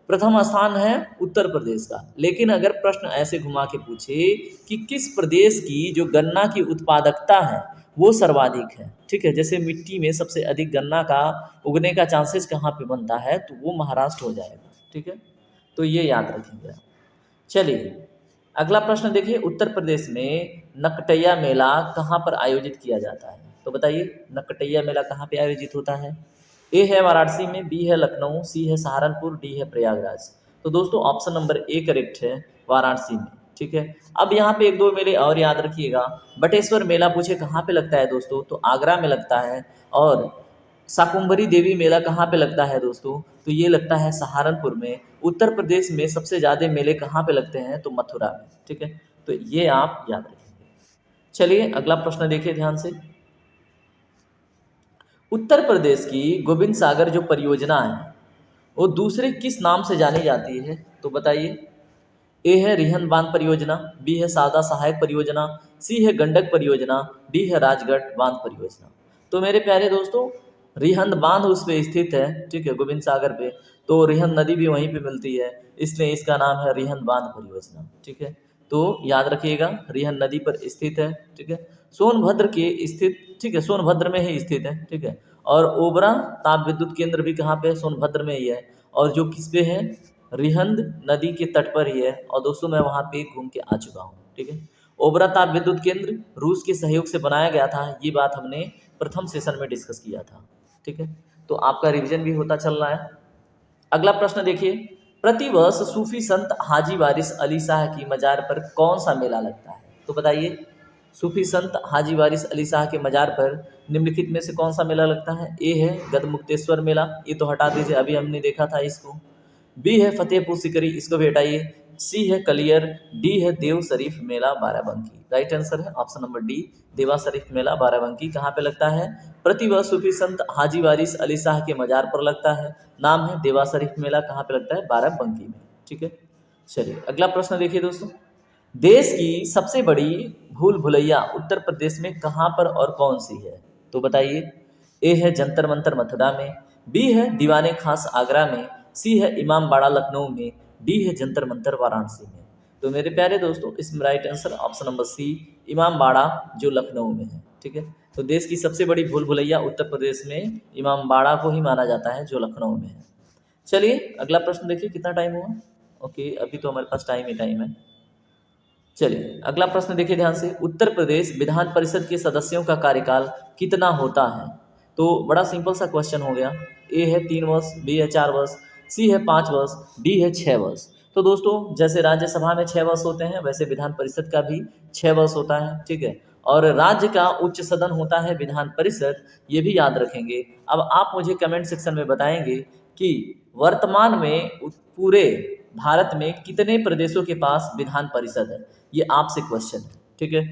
Speaker 1: प्रथम स्थान है उत्तर प्रदेश का। लेकिन अगर प्रश्न ऐसे घुमा के पूछे कि किस प्रदेश की जो गन्ना की उत्पादकता है वो सर्वाधिक है, ठीक है, जैसे मिट्टी में सबसे अधिक गन्ना का उगने का चांसेस कहाँ पे बनता है, तो वो महाराष्ट्र हो जाएगा। ठीक है। तो ये याद रखेंगे आप। चलिए अगला प्रश्न देखिए, उत्तर प्रदेश में नकटैया मेला कहाँ पर आयोजित किया जाता है? तो बताइए नकटैया मेला कहाँ पे आयोजित होता है? ए है वाराणसी में, बी है लखनऊ, सी है सहारनपुर, डी है प्रयागराज। तो दोस्तों ऑप्शन नंबर ए करेक्ट है, वाराणसी में। ठीक है। अब यहाँ पे एक दो मेले और याद रखिएगा। बटेश्वर मेला पूछे कहाँ पे लगता है दोस्तों, तो आगरा में लगता है। और शाकुंभरी देवी मेला कहाँ पे लगता है दोस्तों, तो ये लगता है सहारनपुर में। उत्तर प्रदेश में सबसे ज़्यादा मेले कहाँ पे लगते हैं, तो मथुरा में। ठीक है। तो ये आप याद रखेंगे। चलिए अगला प्रश्न देखिए ध्यान से, उत्तर प्रदेश की गोविंद सागर जो परियोजना है वो दूसरे किस नाम से जानी जाती है? तो बताइए। ए है रिहंद बांध परियोजना, बी है सादा सहायक परियोजना, सी है गंडक परियोजना, डी है राजगढ़ बांध परियोजना। तो मेरे प्यारे दोस्तों, रिहंद बांध उस पे स्थित है, ठीक है, गोविंद सागर पे। तो रिहंद नदी भी वहीं पे मिलती है, इसलिए इसका नाम है रिहंद बांध परियोजना, ठीक है। तो याद रखिएगा, रिहंद नदी पर स्थित है, ठीक है, सोनभद्र के स्थित, ठीक है, सोनभद्र में ही स्थित है, ठीक है। और ओबरा ताप विद्युत केंद्र भी कहाँ पे है? सोनभद्र में ही है। और जो किस पे है? रिहंद नदी के तट पर ही है। और दोस्तों मैं वहाँ पे घूम के आ चुका हूँ, ठीक है। ओबरा ताप विद्युत केंद्र रूस के सहयोग से बनाया गया था, ये बात हमने प्रथम सेशन में डिस्कस किया था, ठीक है। तो आपका रिवीजन भी होता चल रहा है। अगला प्रश्न देखिए, प्रतिवर्ष सूफी संत हाजी वारिस अली शाह की मजार पर कौन सा मेला लगता है? तो बताइए, सूफी संत हाजी वारिस अली शाह के मजार पर निम्नलिखित में से कौन सा मेला लगता है? ए है गदमुक्तेश्वर मेला, ये तो हटा दीजिए, अभी हमने देखा था इसको। बी है फतेहपुर सिकरी, इसको भी हटाइए। सी है कलियर, डी है देव शरीफ मेला बाराबंकी। राइट आंसर है ऑप्शन नंबर डी, देवा शरीफ मेला बाराबंकी। कहाँ पे लगता है? प्रतिवर्ष सूफी संत हाजी वारिस अली शाह के मजार पर लगता है। नाम है देवा शरीफ मेला। कहाँ पे लगता है? बाराबंकी में, ठीक है। चलिए अगला प्रश्न देखिए दोस्तों, देश की सबसे बड़ी भूल भुलैया उत्तर प्रदेश में कहाँ पर और कौन सी है? तो बताइए। ए है जंतर मंतर मथुरा में, बी है दीवाने खास आगरा में, सी है इमाम बाड़ा लखनऊ में, डी है जंतर मंतर वाराणसी में। तो मेरे प्यारे दोस्तों, इसमें right answer option number C, Imambara जो लखनऊ में है, ठीक है। तो देश की सबसे बड़ी भूल भुलैया उत्तर प्रदेश में इमाम बाड़ा को ही माना जाता है जो लखनऊ में है। चलिए अगला प्रश्न देखिए, कितना टाइम हुआ? ओके, अभी तो हमारे पास टाइम ही टाइम है। चलिए अगला प्रश्न देखिए ध्यान से, उत्तर प्रदेश विधान परिषद के सदस्यों का कार्यकाल कितना होता है? तो बड़ा सिंपल सा क्वेश्चन हो गया। ए है 3 वर्ष, बी है 4 वर्ष, सी है 5 वर्ष, डी है 6 वर्ष। तो दोस्तों जैसे राज्यसभा में 6 वर्ष होते हैं, वैसे विधान परिषद का भी 6 वर्ष होता है, ठीक है। और राज्य का उच्च सदन होता है विधान परिषद, ये भी याद रखेंगे। अब आप मुझे कमेंट सेक्शन में बताएंगे कि वर्तमान में पूरे भारत में कितने प्रदेशों के पास विधान परिषद है, ये आपसे क्वेश्चन है, ठीक है।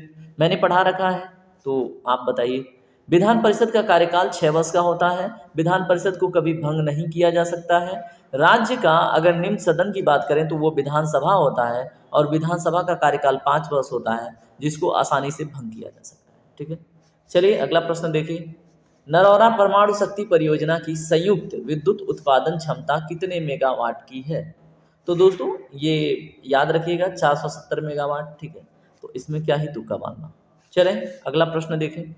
Speaker 1: मैंने पढ़ा रखा है, तो आप बताइए। विधान परिषद का कार्यकाल 6 वर्ष का होता है। विधान परिषद को कभी भंग नहीं किया जा सकता है। राज्य का अगर निम्न सदन की बात करें तो वो विधानसभा होता है, और विधानसभा का कार्यकाल 5 वर्ष होता है, जिसको आसानी से भंग किया जा सकता है, ठीक है। चलिए अगला प्रश्न देखिए, नरौरा परमाणु शक्ति परियोजना की संयुक्त विद्युत उत्पादन क्षमता कितने मेगावाट की है? तो दोस्तों ये याद रखिएगा, 470 मेगावाट, ठीक है। तो इसमें क्या ही तुक्का मारना। चलें अगला प्रश्न देखें,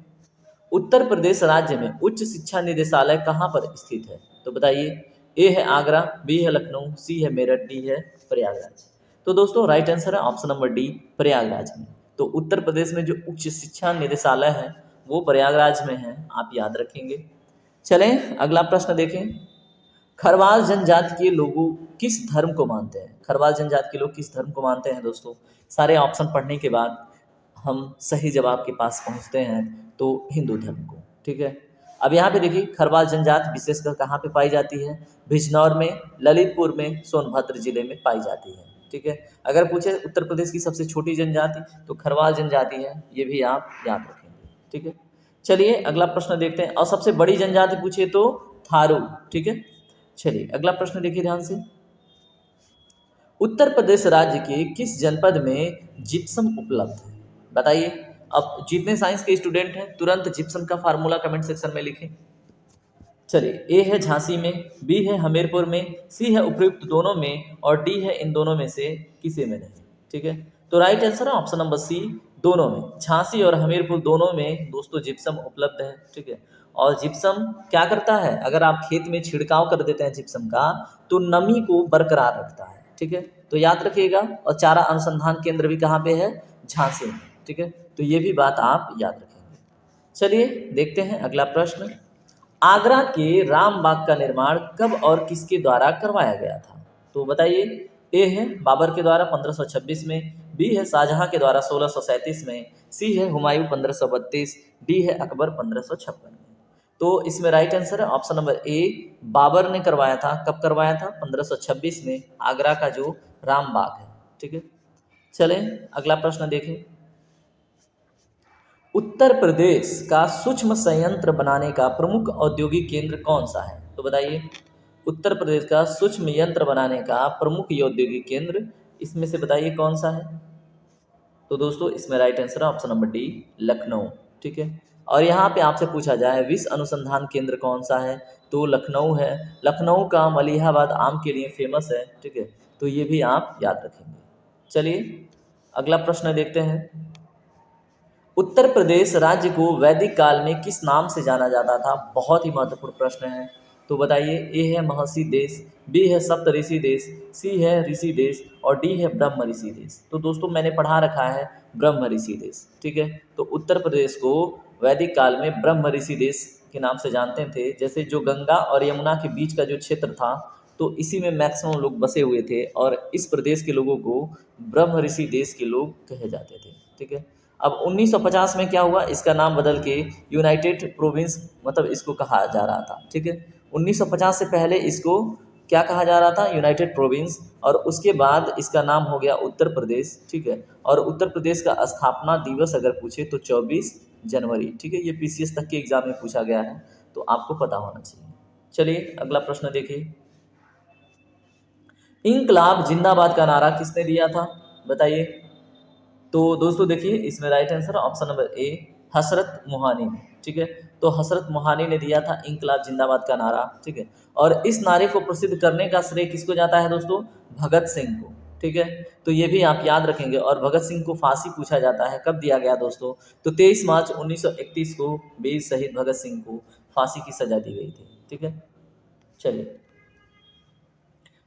Speaker 1: उत्तर प्रदेश राज्य में उच्च शिक्षा निदेशालय कहाँ पर स्थित है? तो बताइए। ए है आगरा, बी है लखनऊ, सी है मेरठ, डी है प्रयागराज। तो दोस्तों राइट आंसर है ऑप्शन नंबर डी, प्रयागराज में। तो उत्तर प्रदेश में जो उच्च शिक्षा निदेशालय है वो प्रयागराज में है, आप याद रखेंगे। चलें अगला प्रश्न देखें, खरवाल जनजाति के लोगों किस धर्म को मानते हैं? खरवाल जनजाति के लोग किस धर्म को मानते हैं दोस्तों? सारे ऑप्शन पढ़ने के बाद हम सही जवाब के पास पहुंचते हैं, तो हिंदू धर्म को, ठीक है। अब यहाँ पे देखिए, खरवाल जनजाति विशेषकर कहाँ पे पाई जाती है? बिजनौर में, ललितपुर में, सोनभद्र जिले में पाई जाती है, ठीक है। अगर पूछे उत्तर प्रदेश की सबसे छोटी जनजाति, तो खरवाल जनजाति है, ये भी आप याद रखेंगे, ठीक है। चलिए अगला प्रश्न देखते हैं, और सबसे बड़ी जनजाति पूछे तो थारू, ठीक है। चलिए अगला प्रश्न देखिए ध्यान से, उत्तर प्रदेश राज्य के किस जनपद में जिप्सम उपलब्ध है? बताइए। अब जितने साइंस के स्टूडेंट हैं तुरंत जिप्सम का फार्मूला कमेंट सेक्शन में लिखें। चलिए, ए है झांसी में, बी है हमीरपुर में, सी है उपयुक्त दोनों में, और डी है इन दोनों में से किसी में नहीं, ठीक है। तो राइट आंसर है ऑप्शन नंबर सी, दोनों में। झांसी और हमीरपुर दोनों में दोस्तों जिप्सम उपलब्ध है, ठीक है। और जिप्सम क्या करता है? अगर आप खेत में छिड़काव कर देते हैं जिप्सम का, तो नमी को बरकरार रखता है, ठीक है। तो याद रखिएगा। और चारा अनुसंधान केंद्र भी कहाँ पे है? झांसी में, ठीक है। तो ये भी बात आप याद रखेंगे। चलिए देखते हैं अगला प्रश्न, आगरा के राम बाग का निर्माण कब और किसके द्वारा करवाया गया था? तो बताइए। ए है बाबर के द्वारा 1526 में, बी है शाहजहां के द्वारा 1637 में, सी है हुमायूं 1532, डी है अकबर 1556 में। तो इसमें राइट आंसर है ऑप्शन नंबर ए, बाबर ने करवाया था। कब करवाया था? 1526 में, आगरा का जो राम बाग है, ठीक है। चलें अगला प्रश्न देखें, उत्तर प्रदेश का सूक्ष्म संयंत्र बनाने का प्रमुख औद्योगिक केंद्र कौन सा है? तो बताइए, उत्तर प्रदेश का सूक्ष्म यंत्र बनाने का प्रमुख औद्योगिक केंद्र इसमें से बताइए कौन सा है? तो दोस्तों इसमें राइट आंसर है ऑप्शन नंबर डी, लखनऊ। ठीक है। और यहाँ पे आपसे पूछा जाए विश्व अनुसंधान केंद्र कौन सा है, तो लखनऊ है। लखनऊ का मलिहाबाद आम के लिए फेमस है। ठीक है, तो ये भी आप याद रखेंगे। चलिए अगला प्रश्न देखते हैं। उत्तर प्रदेश राज्य को वैदिक काल में किस नाम से जाना जाता था? बहुत ही महत्वपूर्ण प्रश्न है। तो बताइए, ए है महर्षि देश, बी है सप्तऋषि देश, सी है ऋषि देश और डी है ब्रह्म ऋषि देश। तो दोस्तों मैंने पढ़ा रखा है ब्रह्म ऋषि देश। ठीक है, तो उत्तर प्रदेश को वैदिक काल में ब्रह्म ऋषि देश के नाम से जानते थे। जैसे जो गंगा और यमुना के बीच का जो क्षेत्र था, तो इसी में मैक्सिमम लोग बसे हुए थे और इस प्रदेश के लोगों को ब्रह्म ऋषि देश के लोग कहे जाते थे। ठीक है। अब 1950 में क्या हुआ, इसका नाम बदल के यूनाइटेड प्रोविंस मतलब इसको कहा जा रहा था। ठीक है, 1950 से पहले इसको क्या कहा जा रहा था, यूनाइटेड प्रोविंस, और उसके बाद इसका नाम हो गया उत्तर प्रदेश। ठीक है, और उत्तर प्रदेश का स्थापना दिवस अगर पूछे तो 24 जनवरी। ठीक है, ये पीसीएस तक के एग्जाम में पूछा गया है, तो आपको पता होना चाहिए। चलिए अगला प्रश्न देखिए। इंकलाब जिंदाबाद का नारा किसने दिया था? बताइए। तो दोस्तों देखिए इसमें right answer option number A, हसरत मोहानी ने। ठीक है, तो हसरत मोहानी ने दिया था इंकलाब जिंदाबाद का नारा। ठीक है, और इस नारे को प्रसिद्ध करने का श्रेय किसको जाता है दोस्तों? भगत सिंह को। ठीक है, तो ये भी आप याद रखेंगे। और भगत सिंह को फांसी पूछा जाता है, कब दिया गया दोस्तों? तो 23 मार्च 1931 को वीर शहीद भगत सिंह को फांसी की सजा दी गई थी। ठीक है, चलिए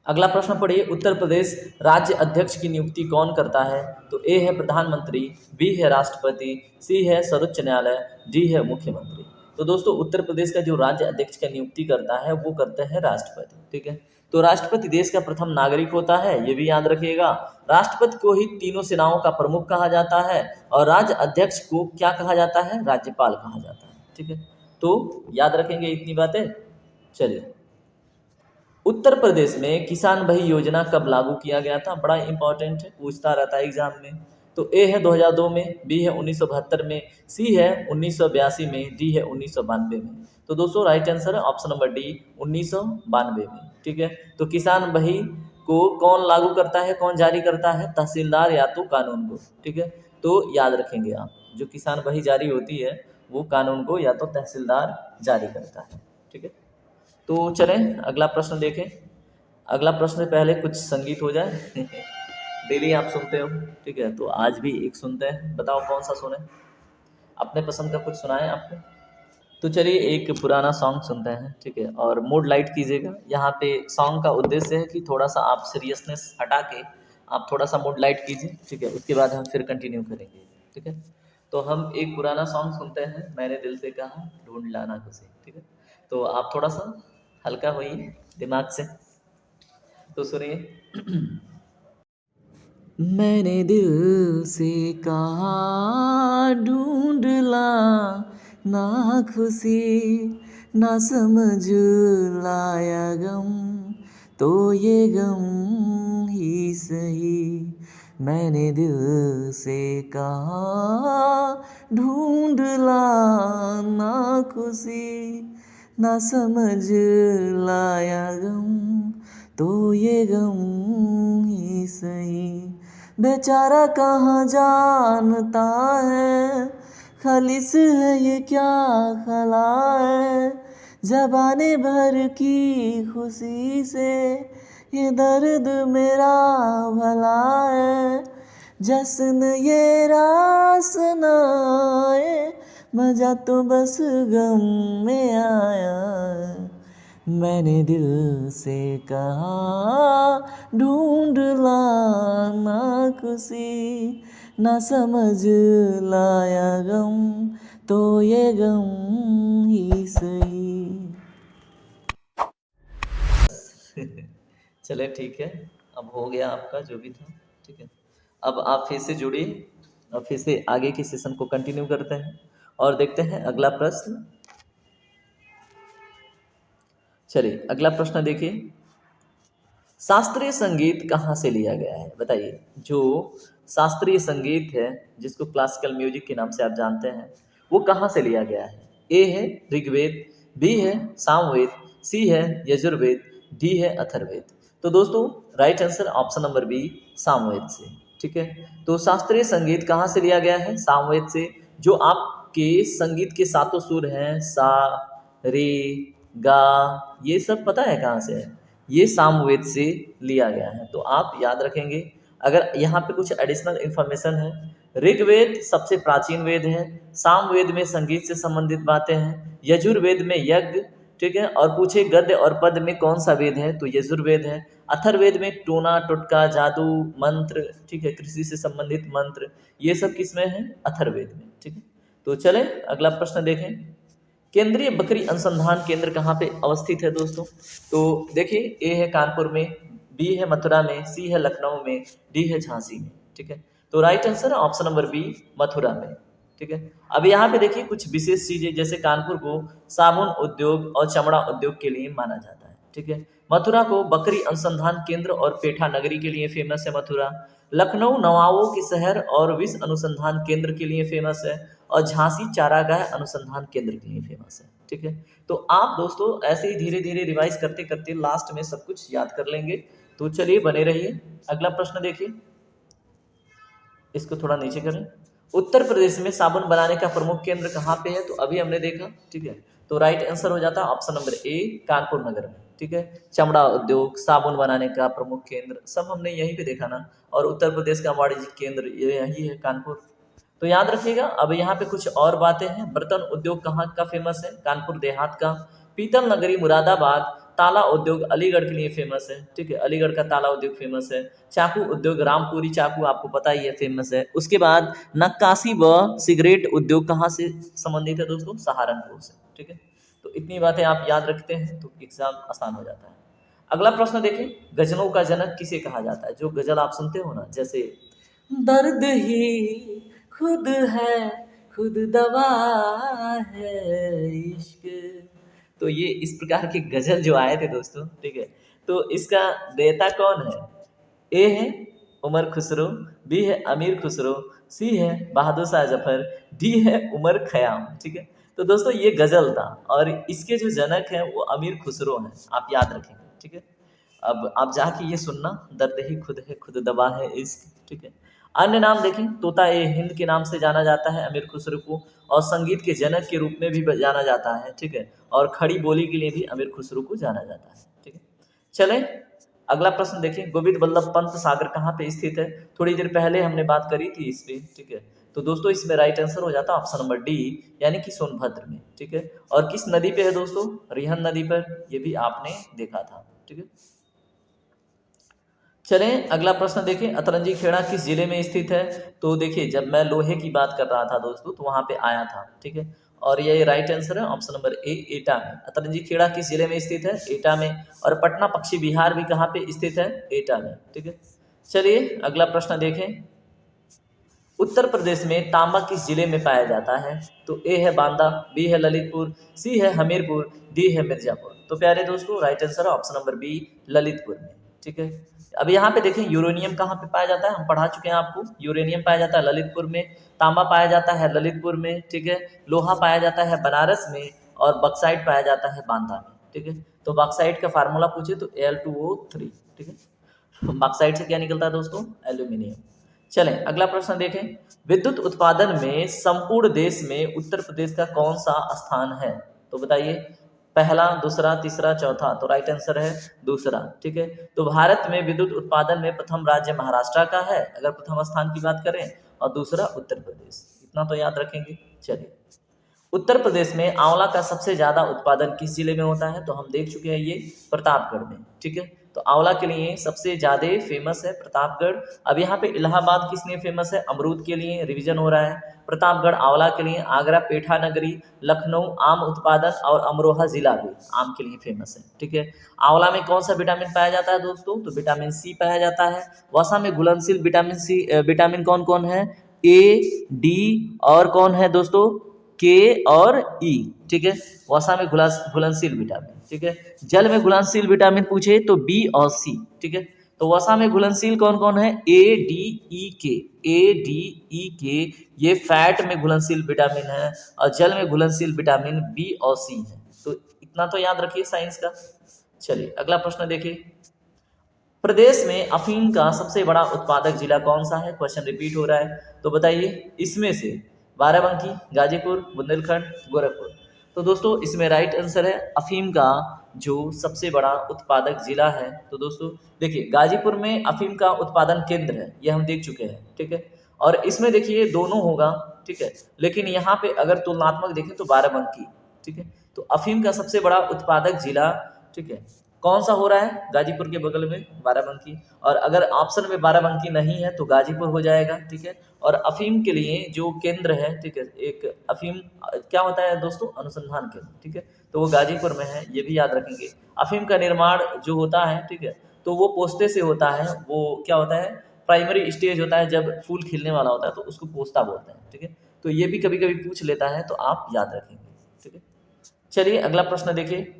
Speaker 1: अगला प्रश्न पढ़िए। उत्तर प्रदेश राज्य अध्यक्ष की नियुक्ति कौन करता है? तो ए है प्रधानमंत्री, बी है राष्ट्रपति, सी है सर्वोच्च न्यायालय, डी है मुख्यमंत्री। तो दोस्तों उत्तर प्रदेश का जो राज्य अध्यक्ष का नियुक्ति करता है वो करते हैं राष्ट्रपति। ठीक है, तो राष्ट्रपति देश का प्रथम नागरिक होता है, ये भी याद रखिएगा। राष्ट्रपति को ही तीनों सेनाओं का प्रमुख कहा जाता है और राज्य अध्यक्ष को क्या कहा जाता है? राज्यपाल कहा जाता है। ठीक है, तो याद रखेंगे इतनी बातें। चलिए, उत्तर प्रदेश में किसान भाई योजना कब लागू किया गया था? बड़ा इंपॉर्टेंट है, पूछता रहता है एग्जाम में। तो ए है 2002 में, बी है 1972 में, सी है 1982 में, डी है 1992 में। तो दोस्तों राइट आंसर है ऑप्शन नंबर डी, 1992 में। ठीक है, तो किसान भाई को कौन लागू करता है, कौन जारी करता है? तहसीलदार या तो कानून को। ठीक है, तो याद रखेंगे आप, जो किसान भाई जारी होती है वो कानून को या तो तहसीलदार जारी करता है। ठीक है, तो चलें अगला प्रश्न देखें। अगला प्रश्न से पहले कुछ संगीत हो जाए। डेली आप सुनते हो, ठीक है, तो आज भी एक सुनते हैं। बताओ कौन सा सुने? अपने पसंद का कुछ सुनाएं आपको। तो चलिए एक पुराना सॉन्ग सुनते हैं। ठीक है, और मूड लाइट कीजिएगा। यहाँ पे सॉन्ग का उद्देश्य है कि थोड़ा सा आप सीरियसनेस हटा के आप थोड़ा सा मूड लाइट कीजिए। ठीक है, उसके बाद हम फिर कंटिन्यू करेंगे। ठीक है, तो हम एक पुराना सॉन्ग सुनते हैं, मैंने दिल से कहा ढूंढ लाना खुशी। ठीक है, तो आप थोड़ा सा हल्का होइए दिमाग से। तो सुनिए। मैंने दिल से कहा ढूंढ ला ना खुशी, ना समझ लाया गम, तो ये गम ही सही। मैंने दिल से कहा ढूंढ ला ना खुशी, ना समझ लाया गम, तो ये गम ही सही। बेचारा कहाँ जानता है खालिस है ये क्या खला है, ज़बाने भर की खुशी से ये दर्द मेरा भला है। जश्न ये रास नाए, मजा तो बस गम में आया। मैंने दिल से कहा ढूंढ लाना खुशी, ना समझ लाया गम, तो ये गम ही सही। चले ठीक है, अब हो गया आपका जो भी था। ठीक है, अब आप फिर से जुड़िए और फिर से आगे के सेशन को कंटिन्यू करते हैं और देखते हैं अगला प्रश्न। चलिए अगला प्रश्न देखिए। शास्त्रीय संगीत कहाँ से लिया गया है? बताइए। जो शास्त्रीय संगीत है जिसको क्लासिकल म्यूजिक के नाम से आप जानते हैं, वो कहाँ से लिया गया है? ए है ऋग्वेद, बी है सामवेद, सी है यजुर्वेद, डी है अथर्ववेद। तो दोस्तों right answer option number B Samaveda से। ठीक है, तो शास्त्रीय संगीत कहाँ से लिया गया है? सामवेद से। जो आपके संगीत के सातों सुर हैं, सा रे गा, ये सब पता है कहाँ से है? ये सामवेद से लिया गया है, तो आप याद रखेंगे। अगर यहाँ पे कुछ एडिशनल इंफॉर्मेशन है, ऋग्वेद सबसे प्राचीन वेद है, सामवेद में संगीत से संबंधित बातें हैं, यजुर्वेद में यज्ञ, ठीक है, और पूछे गद्य और पद में कौन सा वेद है? तो यजुर्वेद है। अथर्ववेद में टोना टोटका जादू मंत्र, ठीक है, कृषि से संबंधित मंत्र, ये सब किसमें है? अथर्ववेद में। ठीक है, तो चले अगला प्रश्न देखें। केंद्रीय बकरी अनुसंधान केंद्र कहाँ पे अवस्थित है दोस्तों? तो देखिए, ए है कानपुर में, बी है मथुरा में, सी है लखनऊ में, डी है झांसी में। ठीक है, तो right answer option number B Mathura में। ठीक है, अब यहाँ पे देखिए कुछ विशेष चीजें, जैसे कानपुर को साबुन उद्योग और चमड़ा उद्योग के लिए माना जाता है। ठीक है, मथुरा को बकरी अनुसंधान केंद्र और पेठा नगरी के लिए फेमस है मथुरा। लखनऊ नवाबों के शहर और विश्व अनुसंधान केंद्र के लिए फेमस है, और झांसी चारागाह अनुसंधान केंद्र के लिए फेमस है। ठीक है, तो आप दोस्तों ऐसे ही धीरे धीरे रिवाइज करते करते लास्ट में सब कुछ याद कर लेंगे। तो चलिए बने रहिए। अगला प्रश्न देखिए, इसको थोड़ा नीचे करें। उत्तर प्रदेश में साबुन बनाने का प्रमुख केंद्र कहाँ पे है? तो अभी हमने देखा। ठीक है, तो राइट आंसर हो जाता है ऑप्शन नंबर ए कानपुर नगर में। ठीक है, चमड़ा उद्योग, साबुन बनाने का प्रमुख केंद्र, सब हमने यहीं पे देखा ना। और उत्तर प्रदेश का वाणिज्यिक केंद्र ये यही है, कानपुर। तो याद रखिएगा। अब यहाँ पे कुछ और बातें हैं। बर्तन उद्योग कहाँ का फेमस है? कानपुर देहात का। पीतल नगरी मुरादाबाद। ताला उद्योग अलीगढ़ के लिए फेमस है। ठीक है, अलीगढ़ का ताला उद्योग फेमस है। चाकू उद्योग रामपुरी चाकू आपको पता ही है, फेमस है। उसके बाद नक्काशी व सिगरेट उद्योग कहाँ से संबंधित है दोस्तों? सहारनपुर से। ठीक है, तो इतनी बातें आप याद रखते हैं तो एग्जाम आसान हो जाता है। अगला प्रश्न देखें, गजलों का जनक किसे कहा जाता है? जो गजल आप सुनते हो ना, जैसे दर्द ही खुद है, खुद दवा है इश्क, तो ये इस प्रकार के गजल जो आए थे दोस्तों। ठीक है, तो इसका देता कौन है? ए है उमर खुसरो, बी है अमीर खुसरो, सी है बहादुर शाह जफर, डी है उमर खयाम। ठीक है, तो दोस्तों ये गजल था, और इसके जो जनक हैं वो अमीर खुसरो हैं, आप याद रखेंगे। ठीक है, अब आप जाके ये सुनना, दर्द ही खुद है, खुद दवा है इश्क। ठीक है, अन्य नाम देखें, तोता ए हिंद के नाम से जाना जाता है अमीर खुसरो को, और संगीत के जनक के रूप में भी जाना जाता है। ठीक है, और खड़ी बोली के लिए भी अमीर खुसरो को जाना जाता है। ठीक है, चलें अगला प्रश्न देखिए, गोविंद बल्लभ पंत सागर कहाँ पे स्थित है? थोड़ी देर पहले हमने बात करी थी इस पे। ठीक है, तो दोस्तों इसमें राइट आंसर हो जाता है ऑप्शन नंबर डी, यानी कि सोनभद्र में। ठीक है, और किस नदी पे है दोस्तों? रिहन नदी पर, ये भी आपने देखा था। ठीक है, चलें अगला प्रश्न देखें, अतरंजी खेड़ा किस जिले में स्थित है? तो देखिए, जब मैं लोहे की बात कर रहा था दोस्तों तो वहां पे आया था। ठीक है, और ये राइट आंसर है ऑप्शन नंबर ए एटा में। अतरंजी खेड़ा किस जिले में स्थित है? एटा में। और पटना पक्षी विहार भी कहाँ पे स्थित है? एटा में। ठीक है, चलिए अगला प्रश्न देखें, उत्तर प्रदेश में तांबा किस जिले में पाया जाता है? तो ए है बांदा, बी है ललितपुर, सी है हमीरपुर, डी है मिर्जापुर। तो प्यारे दोस्तों राइट आंसर है ऑप्शन नंबर बी ललितपुर में। ठीक है, अब यहाँ पे देखें यूरेनियम कहाँ पे पाया जाता है, हम पढ़ा चुके हैं आपको। यूरेनियम पाया जाता है ललितपुर में, तांबा पाया जाता है ललितपुर में। ठीक है, लोहा पाया जाता है बनारस में, और बक्साइट पाया जाता है बांदा में। ठीक है, तो बक्साइट का फार्मूला पूछे तो Al2O3। ठीक है, बक्साइट से क्या निकलता है दोस्तों? एल्यूमिनियम। चलें अगला प्रश्न देखें, विद्युत उत्पादन में संपूर्ण देश में उत्तर प्रदेश का कौन सा स्थान है? तो बताइए, पहला, दूसरा, तीसरा, चौथा? तो राइट आंसर है दूसरा। ठीक है, तो भारत में विद्युत उत्पादन में प्रथम राज्य महाराष्ट्र का है अगर प्रथम स्थान की बात करें, और दूसरा उत्तर प्रदेश। इतना तो याद रखेंगे। चलिए, उत्तर प्रदेश में आंवला का सबसे ज्यादा उत्पादन किस जिले में होता है? तो हम देख चुके हैं ये प्रतापगढ़ में। ठीक है, तो आंवला के लिए सबसे ज्यादा फेमस है प्रतापगढ़। अब यहाँ पे इलाहाबाद किस लिए फेमस है? अमरूद के लिए, रिवीजन हो रहा है। प्रतापगढ़ आंवला के लिए, आगरा पेठा नगरी, लखनऊ आम उत्पादन, और अमरोहा जिला भी आम के लिए फेमस है। ठीक है, आंवला में कौन सा विटामिन पाया जाता है दोस्तों? तो विटामिन सी पाया जाता है। वसा में घुलनशील विटामिन सी, विटामिन कौन कौन है? ए, डी, और कौन है दोस्तों? के और ई। ठीक है, वसा में घुलनशील विटामिन। ठीक है, जल में घुलनशील विटामिन पूछे तो बी और सी। ठीक है, तो वसा में घुलनशील कौन कौन है? ADE के, ADE के ये फैट में घुलनशील विटामिन है और जल में घुलनशील विटामिन बी और सी है। तो इतना तो याद रखिए साइंस का। चलिए अगला प्रश्न देखिए, प्रदेश में अफीम का सबसे बड़ा उत्पादक जिला कौन सा है? क्वेश्चन रिपीट हो रहा है, तो बताइए इसमें से। बाराबंकी, गाजीपुर, बुंदेलखंड, गोरखपुर। तो दोस्तों इसमें राइट आंसर है अफीम का जो सबसे बड़ा उत्पादक जिला है। तो दोस्तों देखिए गाजीपुर में अफीम का उत्पादन केंद्र है, ये हम देख चुके हैं, ठीक है। और इसमें देखिए दोनों होगा, ठीक है, लेकिन यहाँ पे अगर तुलनात्मक देखें तो बाराबंकी, ठीक है। तो अफीम का सबसे बड़ा उत्पादक जिला, ठीक है, कौन सा हो रहा है? गाजीपुर के बगल में बाराबंकी। और अगर ऑप्शन में बाराबंकी नहीं है तो गाजीपुर हो जाएगा, ठीक है। और अफीम के लिए जो केंद्र है, ठीक है, एक अफीम क्या होता है दोस्तों? अनुसंधान केंद्र, ठीक है, तो वो गाजीपुर में है, ये भी याद रखेंगे। अफीम का निर्माण जो होता है, ठीक है, तो वो पोस्ते से होता है। वो क्या होता है? प्राइमरी स्टेज होता है, जब फूल खिलने वाला होता है तो उसको पोस्ता बोलते हैं, ठीक है। तो ये भी कभी कभी पूछ लेता है, तो आप याद रखेंगे, ठीक है। चलिए अगला प्रश्न देखिए,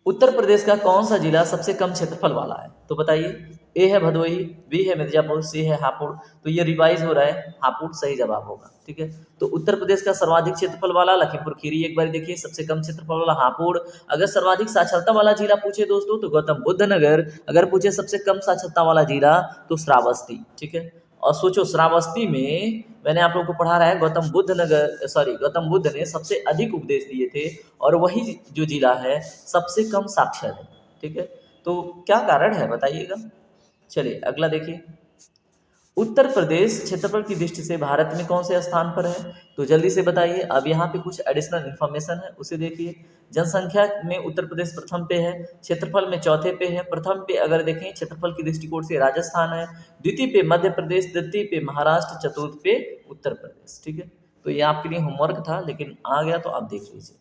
Speaker 1: उत्तर प्रदेश का कौन सा जिला सबसे कम क्षेत्रफल वाला है? तो बताइए। ए है भदोही, बी है मिर्जापुर, सी है हापुड़। तो ये रिवाइज हो रहा है, हापुड़ सही जवाब होगा, ठीक है। तो उत्तर प्रदेश का सर्वाधिक क्षेत्रफल वाला लखीमपुर खीरी, एक बार देखिए, सबसे कम क्षेत्रफल वाला हापुड़। अगर सर्वाधिक साक्षरता वाला जिला पूछे दोस्तों तो गौतम बुद्ध नगर। अगर पूछे सबसे कम साक्षरता वाला जिला तो श्रावस्ती, ठीक है। और सोचो श्रावस्ती में मैंने आप लोगों को पढ़ा रहा है गौतम बुद्ध ने सबसे अधिक उपदेश दिए थे, और वही जो जिला है सबसे कम साक्षर है, ठीक है। तो क्या कारण है बताइएगा। चलिए अगला देखिए, उत्तर प्रदेश क्षेत्रफल की दृष्टि से भारत में कौन से स्थान पर है? तो जल्दी से बताइए। अब यहाँ पे कुछ एडिशनल इन्फॉर्मेशन है, उसे देखिए। जनसंख्या में उत्तर प्रदेश प्रथम पे है, क्षेत्रफल में चौथे पे है। प्रथम पे अगर देखें क्षेत्रफल की दृष्टिकोण से राजस्थान है, द्वितीय पे मध्य प्रदेश, तृतीय पे महाराष्ट्र, चतुर्थ पे उत्तर प्रदेश, ठीक है। तो ये आपके लिए होमवर्क था, लेकिन आ गया तो आप देख लीजिए।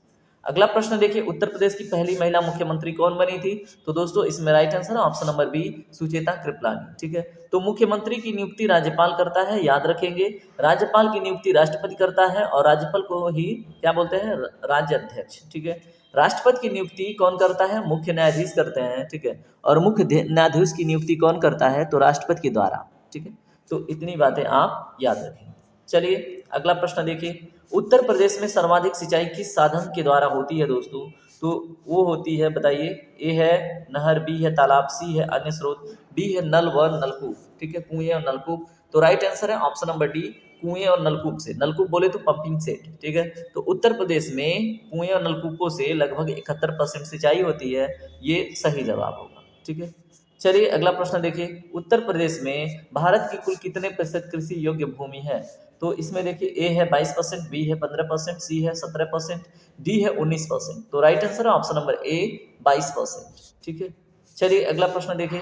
Speaker 1: अगला प्रश्न देखिए, उत्तर प्रदेश की पहली महिला मुख्यमंत्री कौन बनी थी? तो दोस्तों इसमें राइट आंसर है option number B, Sucheta Kripalani, ठीक है। तो मुख्यमंत्री की नियुक्ति राज्यपाल करता है, याद रखेंगे। राज्यपाल की नियुक्ति राष्ट्रपति करता है, और राज्यपाल को ही क्या बोलते हैं? राज्य अध्यक्ष, ठीक है। राष्ट्रपति की नियुक्ति कौन करता है? मुख्य न्यायाधीश करते हैं, ठीक है। और मुख्य न्यायाधीश की नियुक्ति कौन करता है? तो राष्ट्रपति के द्वारा, ठीक है। तो इतनी बातें आप याद रखें। चलिए अगला प्रश्न देखिए, उत्तर प्रदेश में सर्वाधिक सिंचाई किस साधन के द्वारा होती है दोस्तों? तो वो होती है, बताइए। ए है नहर, बी है तालाब, सी है अन्य स्रोत, डी है नल व नलकूप, ठीक है, कुएं और नलकूप। तो राइट आंसर है ऑप्शन नंबर डी, कुएं और नलकूप से। नलकूप बोले तो पंपिंग सेट, ठीक है। तो उत्तर प्रदेश में कुएं और नलकूपों से लगभग 71% सिंचाई होती है, ये सही जवाब होगा, ठीक है। चलिए अगला प्रश्न देखिए, उत्तर प्रदेश में भारत की कुल कितने प्रतिशत कृषि योग्य भूमि है? तो इसमें देखिए, ए है 22%, बी है 15%, सी है 17%, डी है 19%। तो राइट आंसर है ऑप्शन नंबर ए, 22%, ठीक है। चलिए अगला प्रश्न देखिए,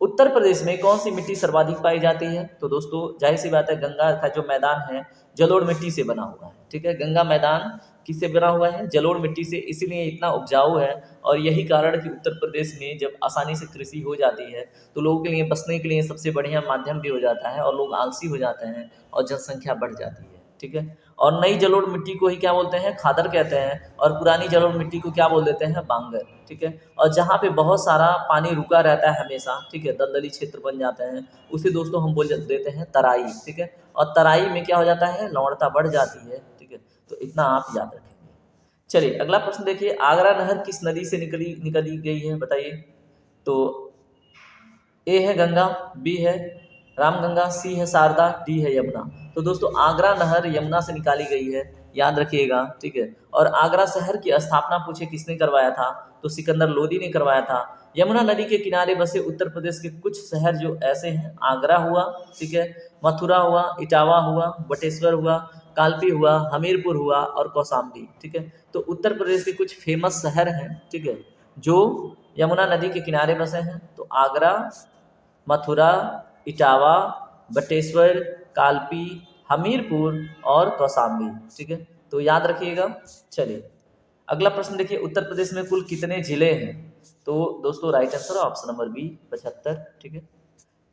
Speaker 1: उत्तर प्रदेश में कौन सी मिट्टी सर्वाधिक पाई जाती है? तो दोस्तों जाहिर सी बात है, गंगा का जो मैदान है जलोढ़ मिट्टी से बना हुआ है, ठीक है। गंगा मैदान किससे बना हुआ है? जलोढ़ मिट्टी से, इसीलिए इतना उपजाऊ है। और यही कारण कि उत्तर प्रदेश में जब आसानी से कृषि हो जाती है तो लोगों के लिए बसने के लिए सबसे बढ़िया माध्यम भी हो जाता है, और लोग आलसी हो जाते हैं और जनसंख्या बढ़ जाती है, ठीक है। और नई जलोढ़ मिट्टी को ही क्या बोलते हैं? खादर कहते हैं। और पुरानी जलोढ़ मिट्टी को क्या बोल देते हैं? बांगर, ठीक है। और जहाँ पे बहुत सारा पानी रुका रहता है हमेशा, ठीक है, दलदली क्षेत्र बन जाते हैं, उसे दोस्तों हम बोल देते हैं तराई, ठीक है। और तराई में क्या हो जाता है? लवणता बढ़ जाती है, ठीक है। तो इतना आप याद रखेंगे। चलिए अगला प्रश्न देखिए, आगरा नहर किस नदी से निकली गई है? बताइए। तो ए है गंगा, बी है रामगंगा, सी है शारदा, डी है यमुना। तो दोस्तों आगरा नहर यमुना से निकाली गई है, याद रखिएगा, ठीक है। और आगरा शहर की स्थापना पूछे किसने करवाया था? तो सिकंदर लोदी ने करवाया था। यमुना नदी के किनारे बसे उत्तर प्रदेश के कुछ शहर जो ऐसे हैं, आगरा हुआ, ठीक है, मथुरा हुआ, इटावा हुआ, बटेश्वर हुआ, कालपी हुआ, हमीरपुर हुआ और कौशाम्बी, ठीक है। तो उत्तर प्रदेश के कुछ फेमस शहर हैं, ठीक है, जो यमुना नदी के किनारे बसे हैं। तो आगरा, मथुरा, इटावा, बटेश्वर, कालपी, हमीरपुर और कौशाम्बी, ठीक है। तो याद रखिएगा। चलिए अगला प्रश्न देखिए, उत्तर प्रदेश में कुल कितने जिले हैं? तो दोस्तों राइट आंसर है ऑप्शन नंबर बी, 75, ठीक है।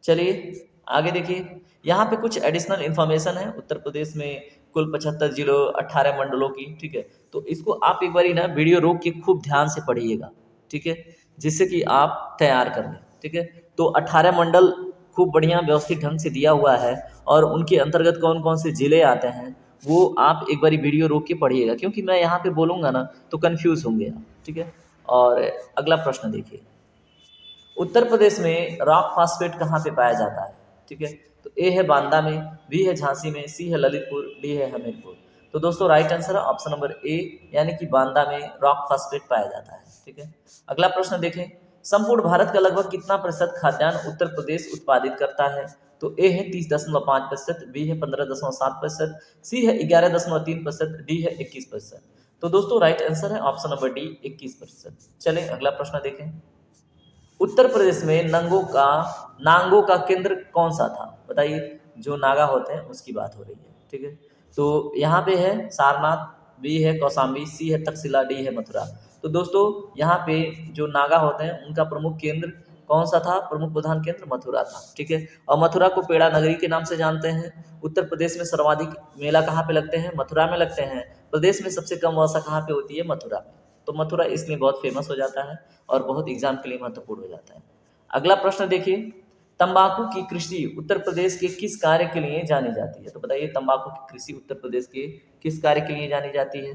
Speaker 1: चलिए आगे देखिए, यहाँ पे कुछ एडिशनल इन्फॉर्मेशन है उत्तर प्रदेश में कुल 75 जिलों 18 मंडलों की, ठीक है। तो इसको आप एक बार ना वीडियो रोक के खूब ध्यान से पढ़िएगा, ठीक है। जिससे कि आप तैयार कर लें। ठीक है, तो 18 मंडल खूब बढ़िया व्यवस्थित ढंग से दिया हुआ है, और उनके अंतर्गत कौन कौन से जिले आते हैं वो आप एक बारी वीडियो रोक के पढ़िएगा, क्योंकि मैं यहाँ पे बोलूँगा ना तो कन्फ्यूज होंगे आप। ठीक है, और अगला प्रश्न देखिए, उत्तर प्रदेश में रॉक फास्फेट कहाँ पे पाया जाता है? ठीक है, तो ए है बांदा में, बी है झांसी में, सी है ललितपुर, डी है हमीरपुर। तो दोस्तों राइट आंसर है ऑप्शन नंबर ए, यानी कि बांदा में रॉक फास्फेट पाया जाता है। ठीक है, अगला प्रश्न देखें, संपूर्ण भारत का लगभग कितना प्रतिशत खाद्यान्न उत्तर प्रदेश उत्पादित करता है? तो ए है 30.5%, बी है 15.7%, सी है 11.3%, डी है 21%। तो दोस्तों राइट आंसर है ऑप्शन नंबर डी, 21%। चलें अगला प्रश्न देखें, उत्तर प्रदेश में नांगों का केंद्र कौन सा था? बताइए, जो नागा होते हैं उसकी बात हो रही है। ठीक है, तो यहाँ पे है सारनाथ, बी है कौशाम्बी, सी है तक्षशिला, डी है मथुरा। तो दोस्तों यहाँ पे जो नागा होते हैं उनका प्रमुख केंद्र कौन सा था? प्रमुख प्रधान केंद्र मथुरा था। ठीक है, और मथुरा को पेड़ा नगरी के नाम से जानते हैं। उत्तर प्रदेश में सर्वाधिक मेला कहाँ पे लगते हैं? मथुरा में लगते हैं। प्रदेश में सबसे कम वर्षा कहाँ पे होती है? मथुरा में। तो मथुरा इसलिए बहुत फेमस हो जाता है और बहुत एग्जाम के लिए महत्वपूर्ण हो जाता है। अगला प्रश्न देखिए, तंबाकू की कृषि उत्तर प्रदेश के किस कार्य के लिए जानी जाती है? तो बताइए, तंबाकू की कृषि उत्तर प्रदेश के किस कार्य के लिए जानी जाती है?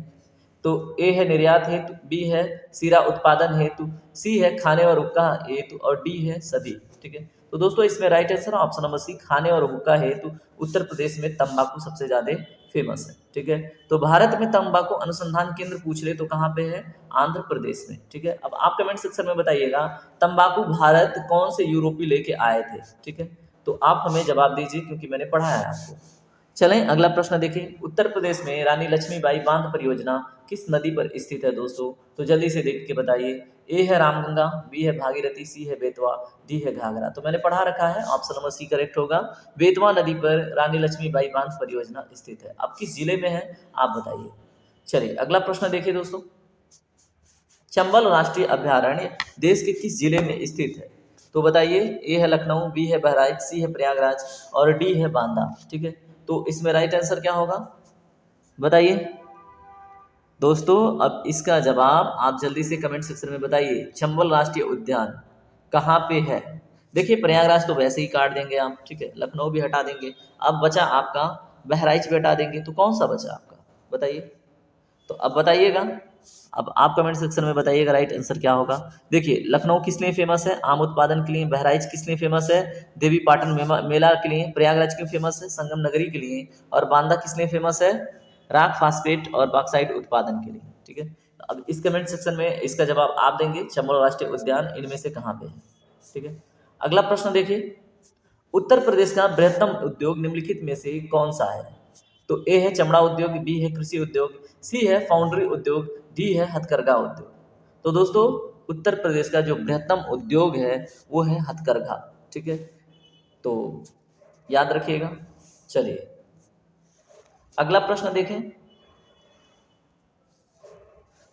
Speaker 1: तो ए है निर्यात हेतु, बी है सीरा उत्पादन हेतु, सी है खाने और हुक्का हेतु, और डी है सभी। ठीक है, तो दोस्तों इसमें right answer option number C, खाने और हुक्का हेतु उत्तर प्रदेश में तंबाकू सबसे ज्यादा फेमस है। ठीक है, तो भारत में तंबाकू अनुसंधान केंद्र पूछ ले तो कहाँ पे है? आंध्र प्रदेश में। ठीक है, अब आप कमेंट सेक्शन में बताइएगा, तंबाकू भारत कौन से यूरोपीय लेके आए थे? ठीक है, तो आप हमें जवाब दीजिए, क्योंकि मैंने पढ़ाया है आपको। चलें अगला प्रश्न देखें, उत्तर प्रदेश में रानी लक्ष्मीबाई बांध परियोजना किस नदी पर स्थित है दोस्तों? तो जल्दी से देख के बताइए, ए है रामगंगा, बी है भागीरथी, सी है बेतवा, डी है घाघरा। तो मैंने पढ़ा रखा है, ऑप्शन नंबर सी करेक्ट होगा। बेतवा नदी पर रानी लक्ष्मीबाई बांध परियोजना स्थित है। अब किस जिले में है आप बताइए। चलिए अगला प्रश्न देखिए दोस्तों, चंबल राष्ट्रीय अभयारण्य देश के किस जिले में स्थित है? तो बताइए, ए है लखनऊ, बी है बहराइच, सी है प्रयागराज, और डी है बांदा। ठीक है, तो इसमें राइट आंसर क्या होगा बताइए दोस्तों। अब इसका जवाब आप जल्दी से कमेंट सेक्शन में बताइए, चंबल राष्ट्रीय उद्यान कहाँ पे है? देखिए, प्रयागराज तो वैसे ही काट देंगे आप। ठीक है, लखनऊ भी हटा देंगे, अब बचा आपका बहराइच भी हटा देंगे, तो कौन सा बचा आपका बताइए। तो अब बताइएगा, अब आप कमेंट सेक्शन में बताइएगा राइट आंसर क्या होगा। देखिए, लखनऊ किस लिए फेमस है? आम उत्पादन के लिए। बहराइच किस लिए फेमस है? देवी पाटन मेला के लिए। प्रयागराज क्यों फेमस है? संगम नगरी के लिए। और बांदा किस लिए फेमस है? राक फास्फेट और बॉक्साइट उत्पादन के लिए। ठीक है, अब इस कमेंट सेक्शन में इसका जवाब आप देंगे, चंबल राष्ट्रीय उद्यान इनमें से कहाँ पे है। ठीक है, अगला प्रश्न देखिए, उत्तर प्रदेश का बृहत्तम उद्योग निम्नलिखित में से कौन सा है? तो ए है चमड़ा उद्योग, बी है कृषि उद्योग, सी है फाउंड्री उद्योग, डी है हथकरघा उद्योग। तो दोस्तों उत्तर प्रदेश का जो बृहत्तम उद्योग है वो है हथकरघा। ठीक है, तो याद रखिएगा। चलिए अगला प्रश्न देखें,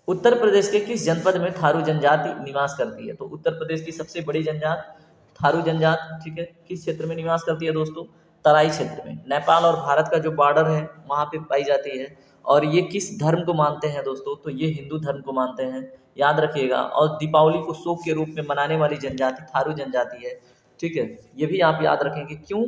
Speaker 1: उत्तर प्रदेश के किस जनपद में थारू जनजाति निवास करती है? तो उत्तर प्रदेश की सबसे बड़ी जनजात थारू जनजात, ठीक है, किस क्षेत्र में निवास करती है दोस्तों? तराई क्षेत्र में। नेपाल और भारत का जो बॉर्डर है वहाँ पे पाई जाती है। और ये किस धर्म को मानते हैं दोस्तों? तो ये हिंदू धर्म को मानते हैं, याद रखिएगा। और दीपावली को शोक के रूप में मनाने वाली जनजाति थारू जनजाति है। ठीक है, ये भी आप याद रखेंगे। क्यों?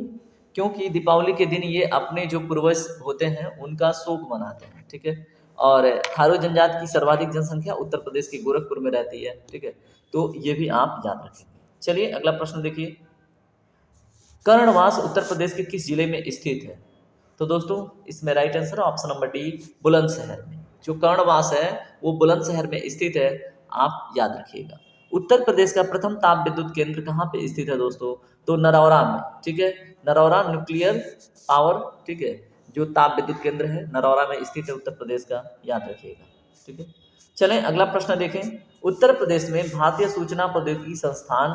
Speaker 1: क्योंकि दीपावली के दिन ये अपने जो पूर्वज होते हैं उनका शोक मनाते हैं। ठीक है, और थारू जनजाति की सर्वाधिक जनसंख्या उत्तर प्रदेश के गोरखपुर में रहती है। ठीक है, तो ये भी आप याद रखेंगे। चलिए अगला प्रश्न देखिए, कर्णवास उत्तर प्रदेश के किस जिले में स्थित है? तो दोस्तों इसमें राइट आंसर है ऑप्शन नंबर डी, बुलंदशहर में। जो कर्णवास है वो बुलंदशहर में स्थित है, आप याद रखिएगा। उत्तर प्रदेश का प्रथम ताप विद्युत केंद्र कहाँ पे स्थित है दोस्तों? तो नरौरा में। ठीक है, नरौरा न्यूक्लियर पावर, ठीक है, जो ताप विद्युत केंद्र है नरौरा में स्थित है उत्तर प्रदेश का, याद रखिएगा। ठीक है, चलें अगला प्रश्न देखें, उत्तर प्रदेश में भारतीय सूचना प्रौद्योगिकी संस्थान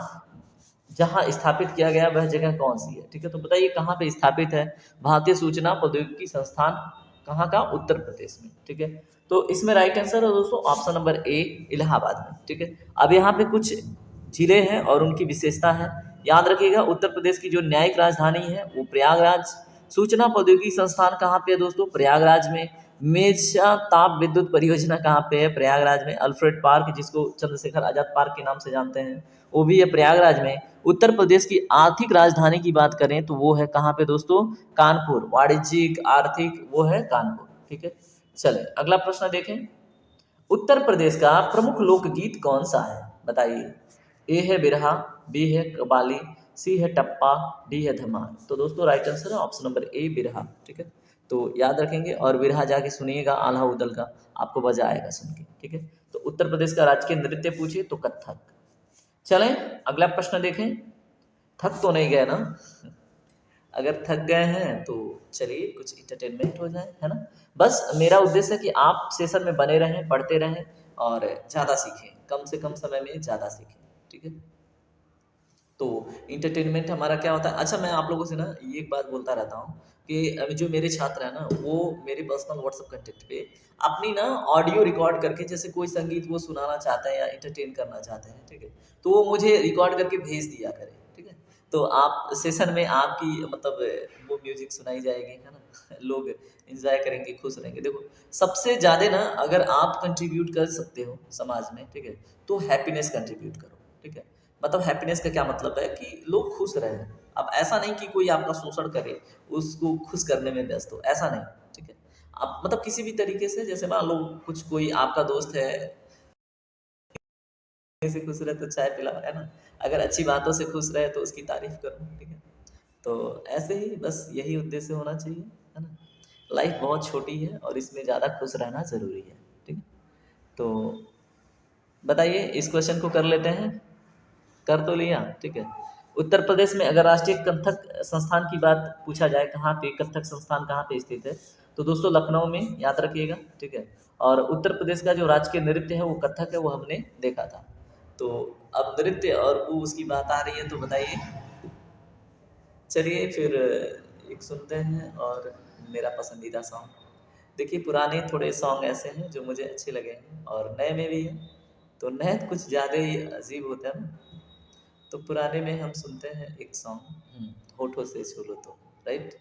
Speaker 1: जहां स्थापित किया गया वह जगह कौन सी है? ठीक है, तो बताइए कहाँ पे स्थापित है भारतीय सूचना प्रौद्योगिकी संस्थान? कहाँ का? उत्तर प्रदेश में। ठीक है, तो इसमें राइट आंसर है दोस्तों ऑप्शन नंबर ए, इलाहाबाद में। ठीक है, अब यहाँ पे कुछ जिले हैं और उनकी विशेषता है, याद रखिएगा। उत्तर प्रदेश की जो न्यायिक राजधानी है वो प्रयागराज। सूचना प्रौद्योगिकी संस्थान कहाँ पे है दोस्तों? प्रयागराज में। मेजा ताप विद्युत परियोजना कहाँ पे है? प्रयागराज में। अल्फ्रेड पार्क, जिसको चंद्रशेखर आजाद पार्क के नाम से जानते हैं, वो भी है प्रयागराज में। उत्तर प्रदेश की आर्थिक राजधानी की बात करें तो वो है कहाँ पे दोस्तों? कानपुर। वाणिज्यिक, आर्थिक, वो है कानपुर। ठीक है, चले अगला प्रश्न देखें। उत्तर प्रदेश का प्रमुख लोकगीत कौन सा है? बताइए। ए है बिरहा, बी है कव्वाली, सी है टप्पा, डी है धमाल। तो दोस्तों राइट आंसर है ऑप्शन नंबर ए, बिरहा। ठीक है, तो याद रखेंगे और बिरहा जाके सुनिएगा आल्हा उदल का, आपको मजा आएगा सुन के। ठीक है, तो उत्तर प्रदेश का राजकीय नृत्य पूछिए तो कथक। चलें अगला प्रश्न देखें। थक तो नहीं गए ना? अगर थक गए हैं तो चलिए कुछ इंटरटेनमेंट हो जाए, है ना। बस मेरा उद्देश्य है कि आप सेशन में बने रहें, पढ़ते रहें और ज़्यादा सीखें, कम से कम समय में ज़्यादा सीखें। ठीक है, तो इंटरटेनमेंट हमारा क्या होता है। अच्छा, मैं आप लोगों से ना ये एक बात बोलता रहता हूँ कि अभी जो मेरे छात्र हैं ना, वो मेरे पर्सनल व्हाट्सएप कंटेक्ट पे अपनी ना ऑडियो रिकॉर्ड करके, जैसे कोई संगीत वो सुनाना चाहते हैं या इंटरटेन करना चाहते हैं, ठीक है, तो वो मुझे रिकॉर्ड करके भेज दिया करें। ठीक है, तो आप सेशन में आपकी मतलब वो म्यूजिक सुनाई जाएगी, है ना लोग एंजॉय करेंगे, खुश रहेंगे। देखो सबसे ज़्यादा ना अगर आप कंट्रीब्यूट कर सकते हो समाज में, ठीक है, तो हैप्पीनेस कंट्रीब्यूट करो। ठीक है, मतलब हैप्पीनेस का क्या मतलब है कि लोग खुश रहें। अब ऐसा नहीं कि कोई आपका शोषण करे, उसको खुश करने में व्यस्त हो, ऐसा नहीं। ठीक है, आप मतलब किसी भी तरीके से, जैसे मान लो कुछ कोई आपका दोस्त है से खुश रहे तो चाय पिलाओ, है ना। अगर अच्छी बातों से खुश रहे तो उसकी तारीफ करो। ठीक है, तो ऐसे ही बस यही उद्देश्य होना चाहिए, है ना। लाइफ बहुत छोटी है और इसमें ज़्यादा खुश रहना ज़रूरी है। ठीक है, तो बताइए इस क्वेश्चन को कर लेते हैं। कर तो लिया, ठीक है। उत्तर प्रदेश में अगर राष्ट्रीय कथक संस्थान की बात पूछा जाए, कहाँ पे कथक संस्थान कहाँ पे स्थित है, तो दोस्तों लखनऊ में, याद रखिएगा। ठीक है, और उत्तर प्रदेश का जो राजकीय नृत्य है वो कथक है, वो हमने देखा था। तो अब नृत्य और वो उसकी बात आ रही है, तो बताइए। चलिए फिर एक सुनते हैं और मेरा पसंदीदा सॉन्ग। देखिए पुराने थोड़े सॉन्ग ऐसे हैं जो मुझे अच्छे लगे हैं और नए में भी हैं। तो नए कुछ ज़्यादा ही अजीब होता है ना, तो पुराने में हम सुनते हैं एक सॉन्ग, होठों से छू लो तो, राइट।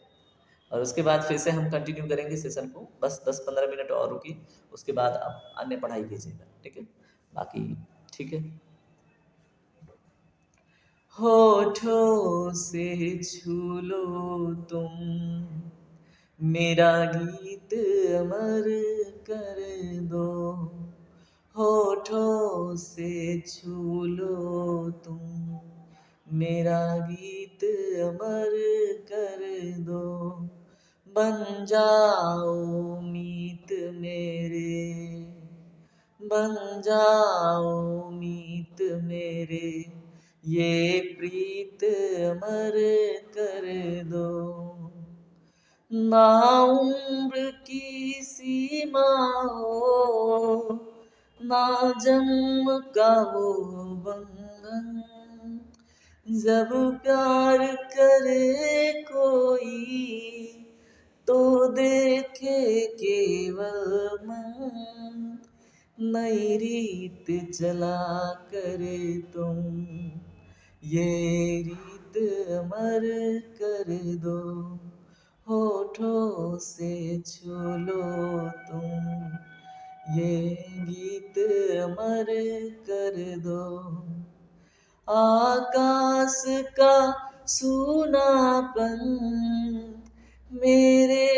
Speaker 1: और उसके बाद फिर से हम कंटिन्यू करेंगे सेशन को, बस 10-15 मिनट और रुकी, उसके बाद आप अन्य पढ़ाई कीजिएगा। ठीक है, बाकी ठीक है। होठों से छू लो तुम, मेरा गीत अमर कर दो। होठों से छू लो तुम, मेरा गीत अमर कर दो। बन जाओ मीत मेरे, बन जाओ मीत मेरे, ये प्रीत अमर कर दो। ना उम्र की सीमा हो, ना जन्म का वो बंधन, जब प्यार करे कोई तो देखे केवल मन। नई रीत चला करे तुम, ये रीत अमर कर दो। होठों से छू लो तुम, ये गीत अमर कर दो। आकाश का सूनापन मेरे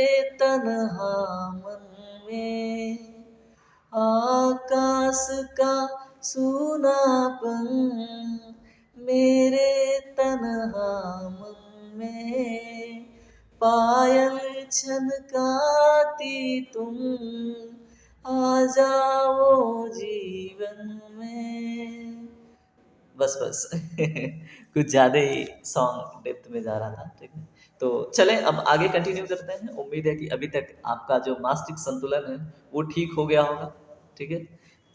Speaker 1: तन्हा मन में, आकाश का सूनापन मेरे तन्हा मन में। पायल छनकाती तुम, आ जाओ जीवन में। बस बस कुछ ज़्यादा ही सॉन्ग डेप्थ में जा रहा था। ठीक है, तो चलें अब आगे कंटिन्यू करते हैं। उम्मीद है कि अभी तक आपका जो मानसिक संतुलन है वो ठीक हो गया होगा। ठीक है,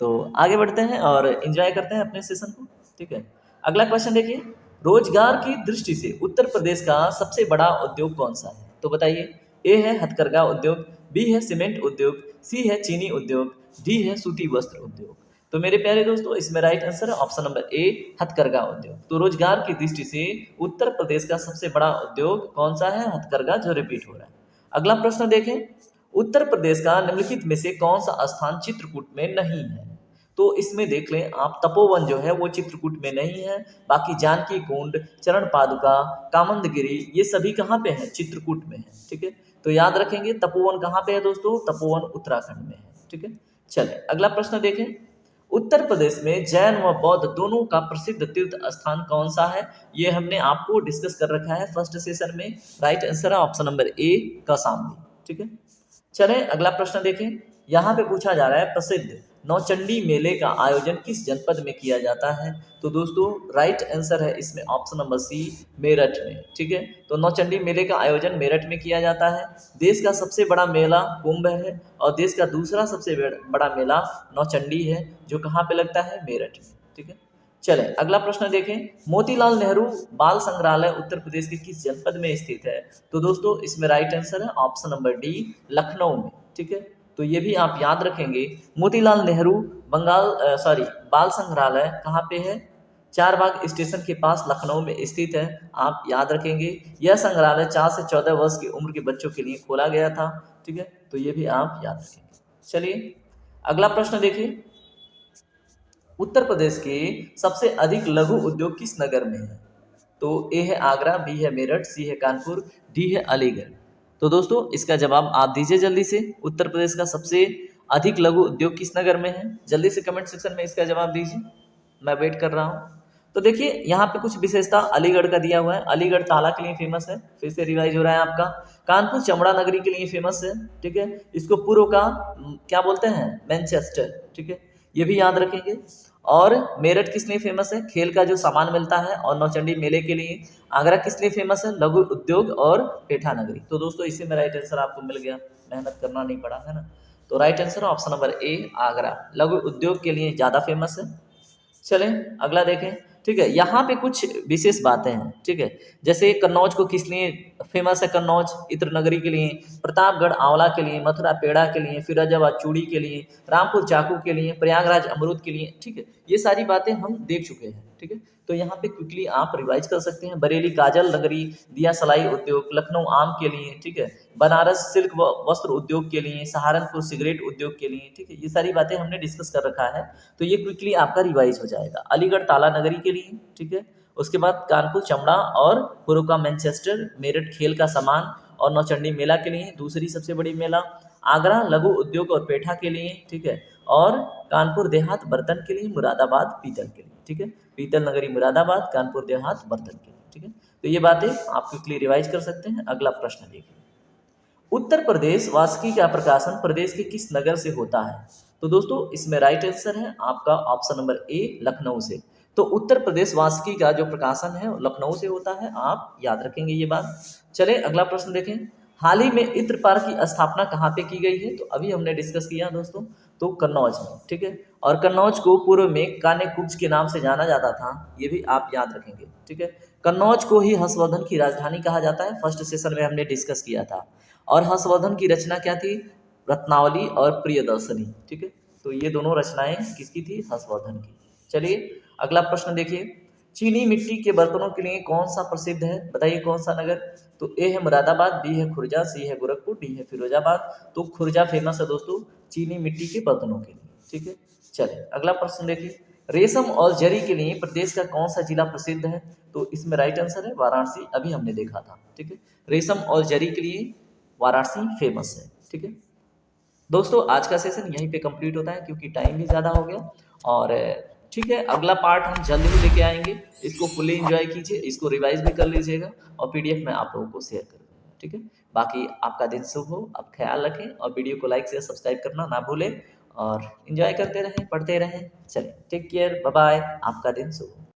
Speaker 1: तो आगे बढ़ते हैं और एंजॉय करते हैं अपने सेशन को। ठीक है, अगला क्वेश्चन देखिए। रोजगार की दृष्टि से उत्तर प्रदेश का सबसे बड़ा उद्योग कौन सा है? तो बताइए। ए है हथकरघा उद्योग, बी है सीमेंट उद्योग, सी है चीनी उद्योग, डी है सूती वस्त्र उद्योग। तो मेरे प्यारे दोस्तों इसमें राइट आंसर है ऑप्शन नंबर ए, हथकरघा उद्योग। तो रोजगार की दृष्टि से उत्तर प्रदेश का सबसे बड़ा उद्योग कौन सा है? हथकरघा, जो रिपीट हो रहा है। अगला प्रश्न देखें। उत्तर प्रदेश का निम्नलिखित में से कौन सा स्थान चित्रकूट में नहीं है? तो इसमें देख लें आप, तपोवन जो है वो चित्रकूट में नहीं है। बाकी जानकी कुंड, चरण पादुका, कामंदगिरी, ये सभी कहाँ पे हैं? चित्रकूट में है। ठीक है, तो याद रखेंगे तपोवन कहाँ पे है दोस्तों? तपोवन उत्तराखंड में है। ठीक है, चले अगला प्रश्न देखें। उत्तर प्रदेश में जैन व बौद्ध दोनों का प्रसिद्ध तीर्थ स्थान कौन सा है? ये हमने आपको डिस्कस कर रखा है फर्स्ट सेशन में। राइट आंसर है ऑप्शन नंबर ए, कौशाम्बी। ठीक है, चलें अगला प्रश्न देखें। यहाँ पे पूछा जा रहा है प्रसिद्ध नौचंडी मेले का आयोजन किस जनपद में किया जाता है? तो दोस्तों राइट आंसर है इसमें ऑप्शन नंबर सी, मेरठ में। ठीक है, तो नौचंडी मेले का आयोजन मेरठ में किया जाता है। देश का सबसे बड़ा मेला कुंभ है और देश का दूसरा सबसे बड़ा मेला नौचंडी है, जो कहाँ पे लगता है? मेरठ में। ठीक है, चले अगला प्रश्न देखें। मोतीलाल नेहरू बाल संग्रहालय उत्तर प्रदेश के किस जनपद में स्थित है? तो दोस्तों इसमें राइट आंसर है ऑप्शन नंबर डी, लखनऊ में। ठीक है, तो ये भी आप याद रखेंगे। मोतीलाल नेहरू बाल संग्रहालय कहाँ पे है? चारबाग स्टेशन के पास लखनऊ में स्थित है। आप याद रखेंगे यह संग्रहालय 4 से 14 वर्ष की उम्र के बच्चों के लिए खोला गया था। ठीक है, तो ये भी आप याद रखेंगे। चलिए अगला प्रश्न देखिए। उत्तर प्रदेश के सबसे अधिक लघु उद्योग किस नगर में है? तो ए है आगरा, बी है मेरठ, सी है कानपुर, डी है अलीगढ़। तो दोस्तों इसका जवाब आप दीजिए जल्दी से। उत्तर प्रदेश का सबसे अधिक लघु उद्योग किस नगर में है? जल्दी से कमेंट सेक्शन में इसका जवाब दीजिए, मैं वेट कर रहा हूँ। तो देखिए यहाँ पे कुछ विशेषता अलीगढ़ का दिया हुआ है। अलीगढ़ ताला के लिए फेमस है, फिर से रिवाइज हो रहा है आपका। कानपुर चमड़ा नगरी के लिए फेमस है। ठीक है, इसको पूर्व का क्या बोलते हैं? मैनचेस्टर। ठीक है, ये भी याद रखेंगे। और मेरठ किस लिए फेमस है? खेल का जो सामान मिलता है। और नौचंडी मेले के लिए। आगरा किस लिए फेमस है? लघु उद्योग और पेठा नगरी। तो दोस्तों इसी में राइट आंसर आपको मिल गया, मेहनत करना नहीं पड़ा, है ना। तो right answer option number A, Agra लघु उद्योग के लिए ज़्यादा फेमस है। चलें अगला देखें। ठीक है, यहाँ पे कुछ विशेष बातें हैं। ठीक है, जैसे कन्नौज को किस लिए फेमस है? कन्नौज इत्र नगरी के लिए, प्रतापगढ़ आंवला के लिए, मथुरा पेड़ा के लिए, फिरोजाबाद चूड़ी के लिए, रामपुर चाकू के लिए, प्रयागराज अमरूद के लिए। ठीक है, ये सारी बातें हम देख चुके हैं। ठीक है, तो यहाँ पे क्विकली आप रिवाइज कर सकते हैं। बरेली काजल नगरी, दिया सलाई उद्योग, लखनऊ आम के लिए। ठीक है, बनारस सिल्क वस्त्र उद्योग के लिए, सहारनपुर सिगरेट उद्योग के लिए। ठीक है, ये सारी बातें हमने डिस्कस कर रखा है, तो ये क्विकली आपका रिवाइज हो जाएगा। अलीगढ़ ताला नगरी के लिए। ठीक है, उसके बाद कानपुर चमड़ा और पूर्व का मैनचेस्टर, मेरठ खेल का सामान और नौचंडी मेला के लिए दूसरी सबसे बड़ी मेला, आगरा लघु उद्योग और पेठा के लिए। ठीक है, और कानपुर देहात बर्तन के लिए, मुरादाबाद पीतल के लिए। ठीक है, पीतल नगरी मुरादाबाद, कानपुर देहात बर्तन के लिए। ठीक है, तो ये बातें आप क्विकली रिवाइज कर सकते हैं। अगला प्रश्न देखिए। उत्तर प्रदेश वार्षिकी का प्रकाशन प्रदेश के किस नगर से होता है? तो दोस्तों इसमें राइट आंसर है आपका ऑप्शन नंबर ए, लखनऊ से। तो उत्तर प्रदेश वार्षिकी का जो प्रकाशन है लखनऊ से होता है, आप याद रखेंगे ये बात। चले अगला प्रश्न देखें। हाल ही में इत्र पार्क की स्थापना कहाँ पे की गई है? तो अभी हमने डिस्कस किया दोस्तों, तो कन्नौज में। ठीक है, और कन्नौज को पूर्व में काने कुब्ज के नाम से जाना जाता था, ये भी आप याद रखेंगे। ठीक है, कन्नौज को ही हर्षवर्धन की राजधानी कहा जाता है, फर्स्ट सेशन में हमने डिस्कस किया था। और हर्षवर्धन की रचना क्या थी? रत्नावली और प्रियदर्शनी। ठीक है, तो ये दोनों रचनाएं किसकी थी? हर्षवर्धन की। चलिए अगला प्रश्न देखिए। चीनी मिट्टी के बर्तनों के लिए कौन सा प्रसिद्ध है? बताइए कौन सा नगर? तो ए है मुरादाबाद, बी है खुर्जा, सी है गोरखपुर, डी है फिरोजाबाद। तो खुर्जा फेमस है दोस्तों चीनी मिट्टी के बर्तनों के लिए। ठीक है, चलिए अगला प्रश्न देखिए। रेशम और जरी के लिए प्रदेश का कौन सा जिला प्रसिद्ध है? तो इसमें राइट आंसर है वाराणसी, अभी हमने देखा था। ठीक है, रेशम और जरी के लिए वाराणसी फेमस है। ठीक है दोस्तों, आज का सेशन यहीं पे कंप्लीट होता है क्योंकि टाइम भी ज़्यादा हो गया। और ठीक है, अगला पार्ट हम जल्द ही लेके आएंगे। इसको फुल्ली एंजॉय कीजिए, इसको रिवाइज भी कर लीजिएगा और पीडीएफ में आप लोगों को शेयर कर दूँगा। ठीक है, बाकी आपका दिन शुभ हो, आप ख्याल रखें और वीडियो को लाइक शेयर सब्सक्राइब करना ना भूलें और एंजॉय करते रहें, पढ़ते रहें। चलिए टेक केयर, बाय बाय, आपका दिन शुभ हो।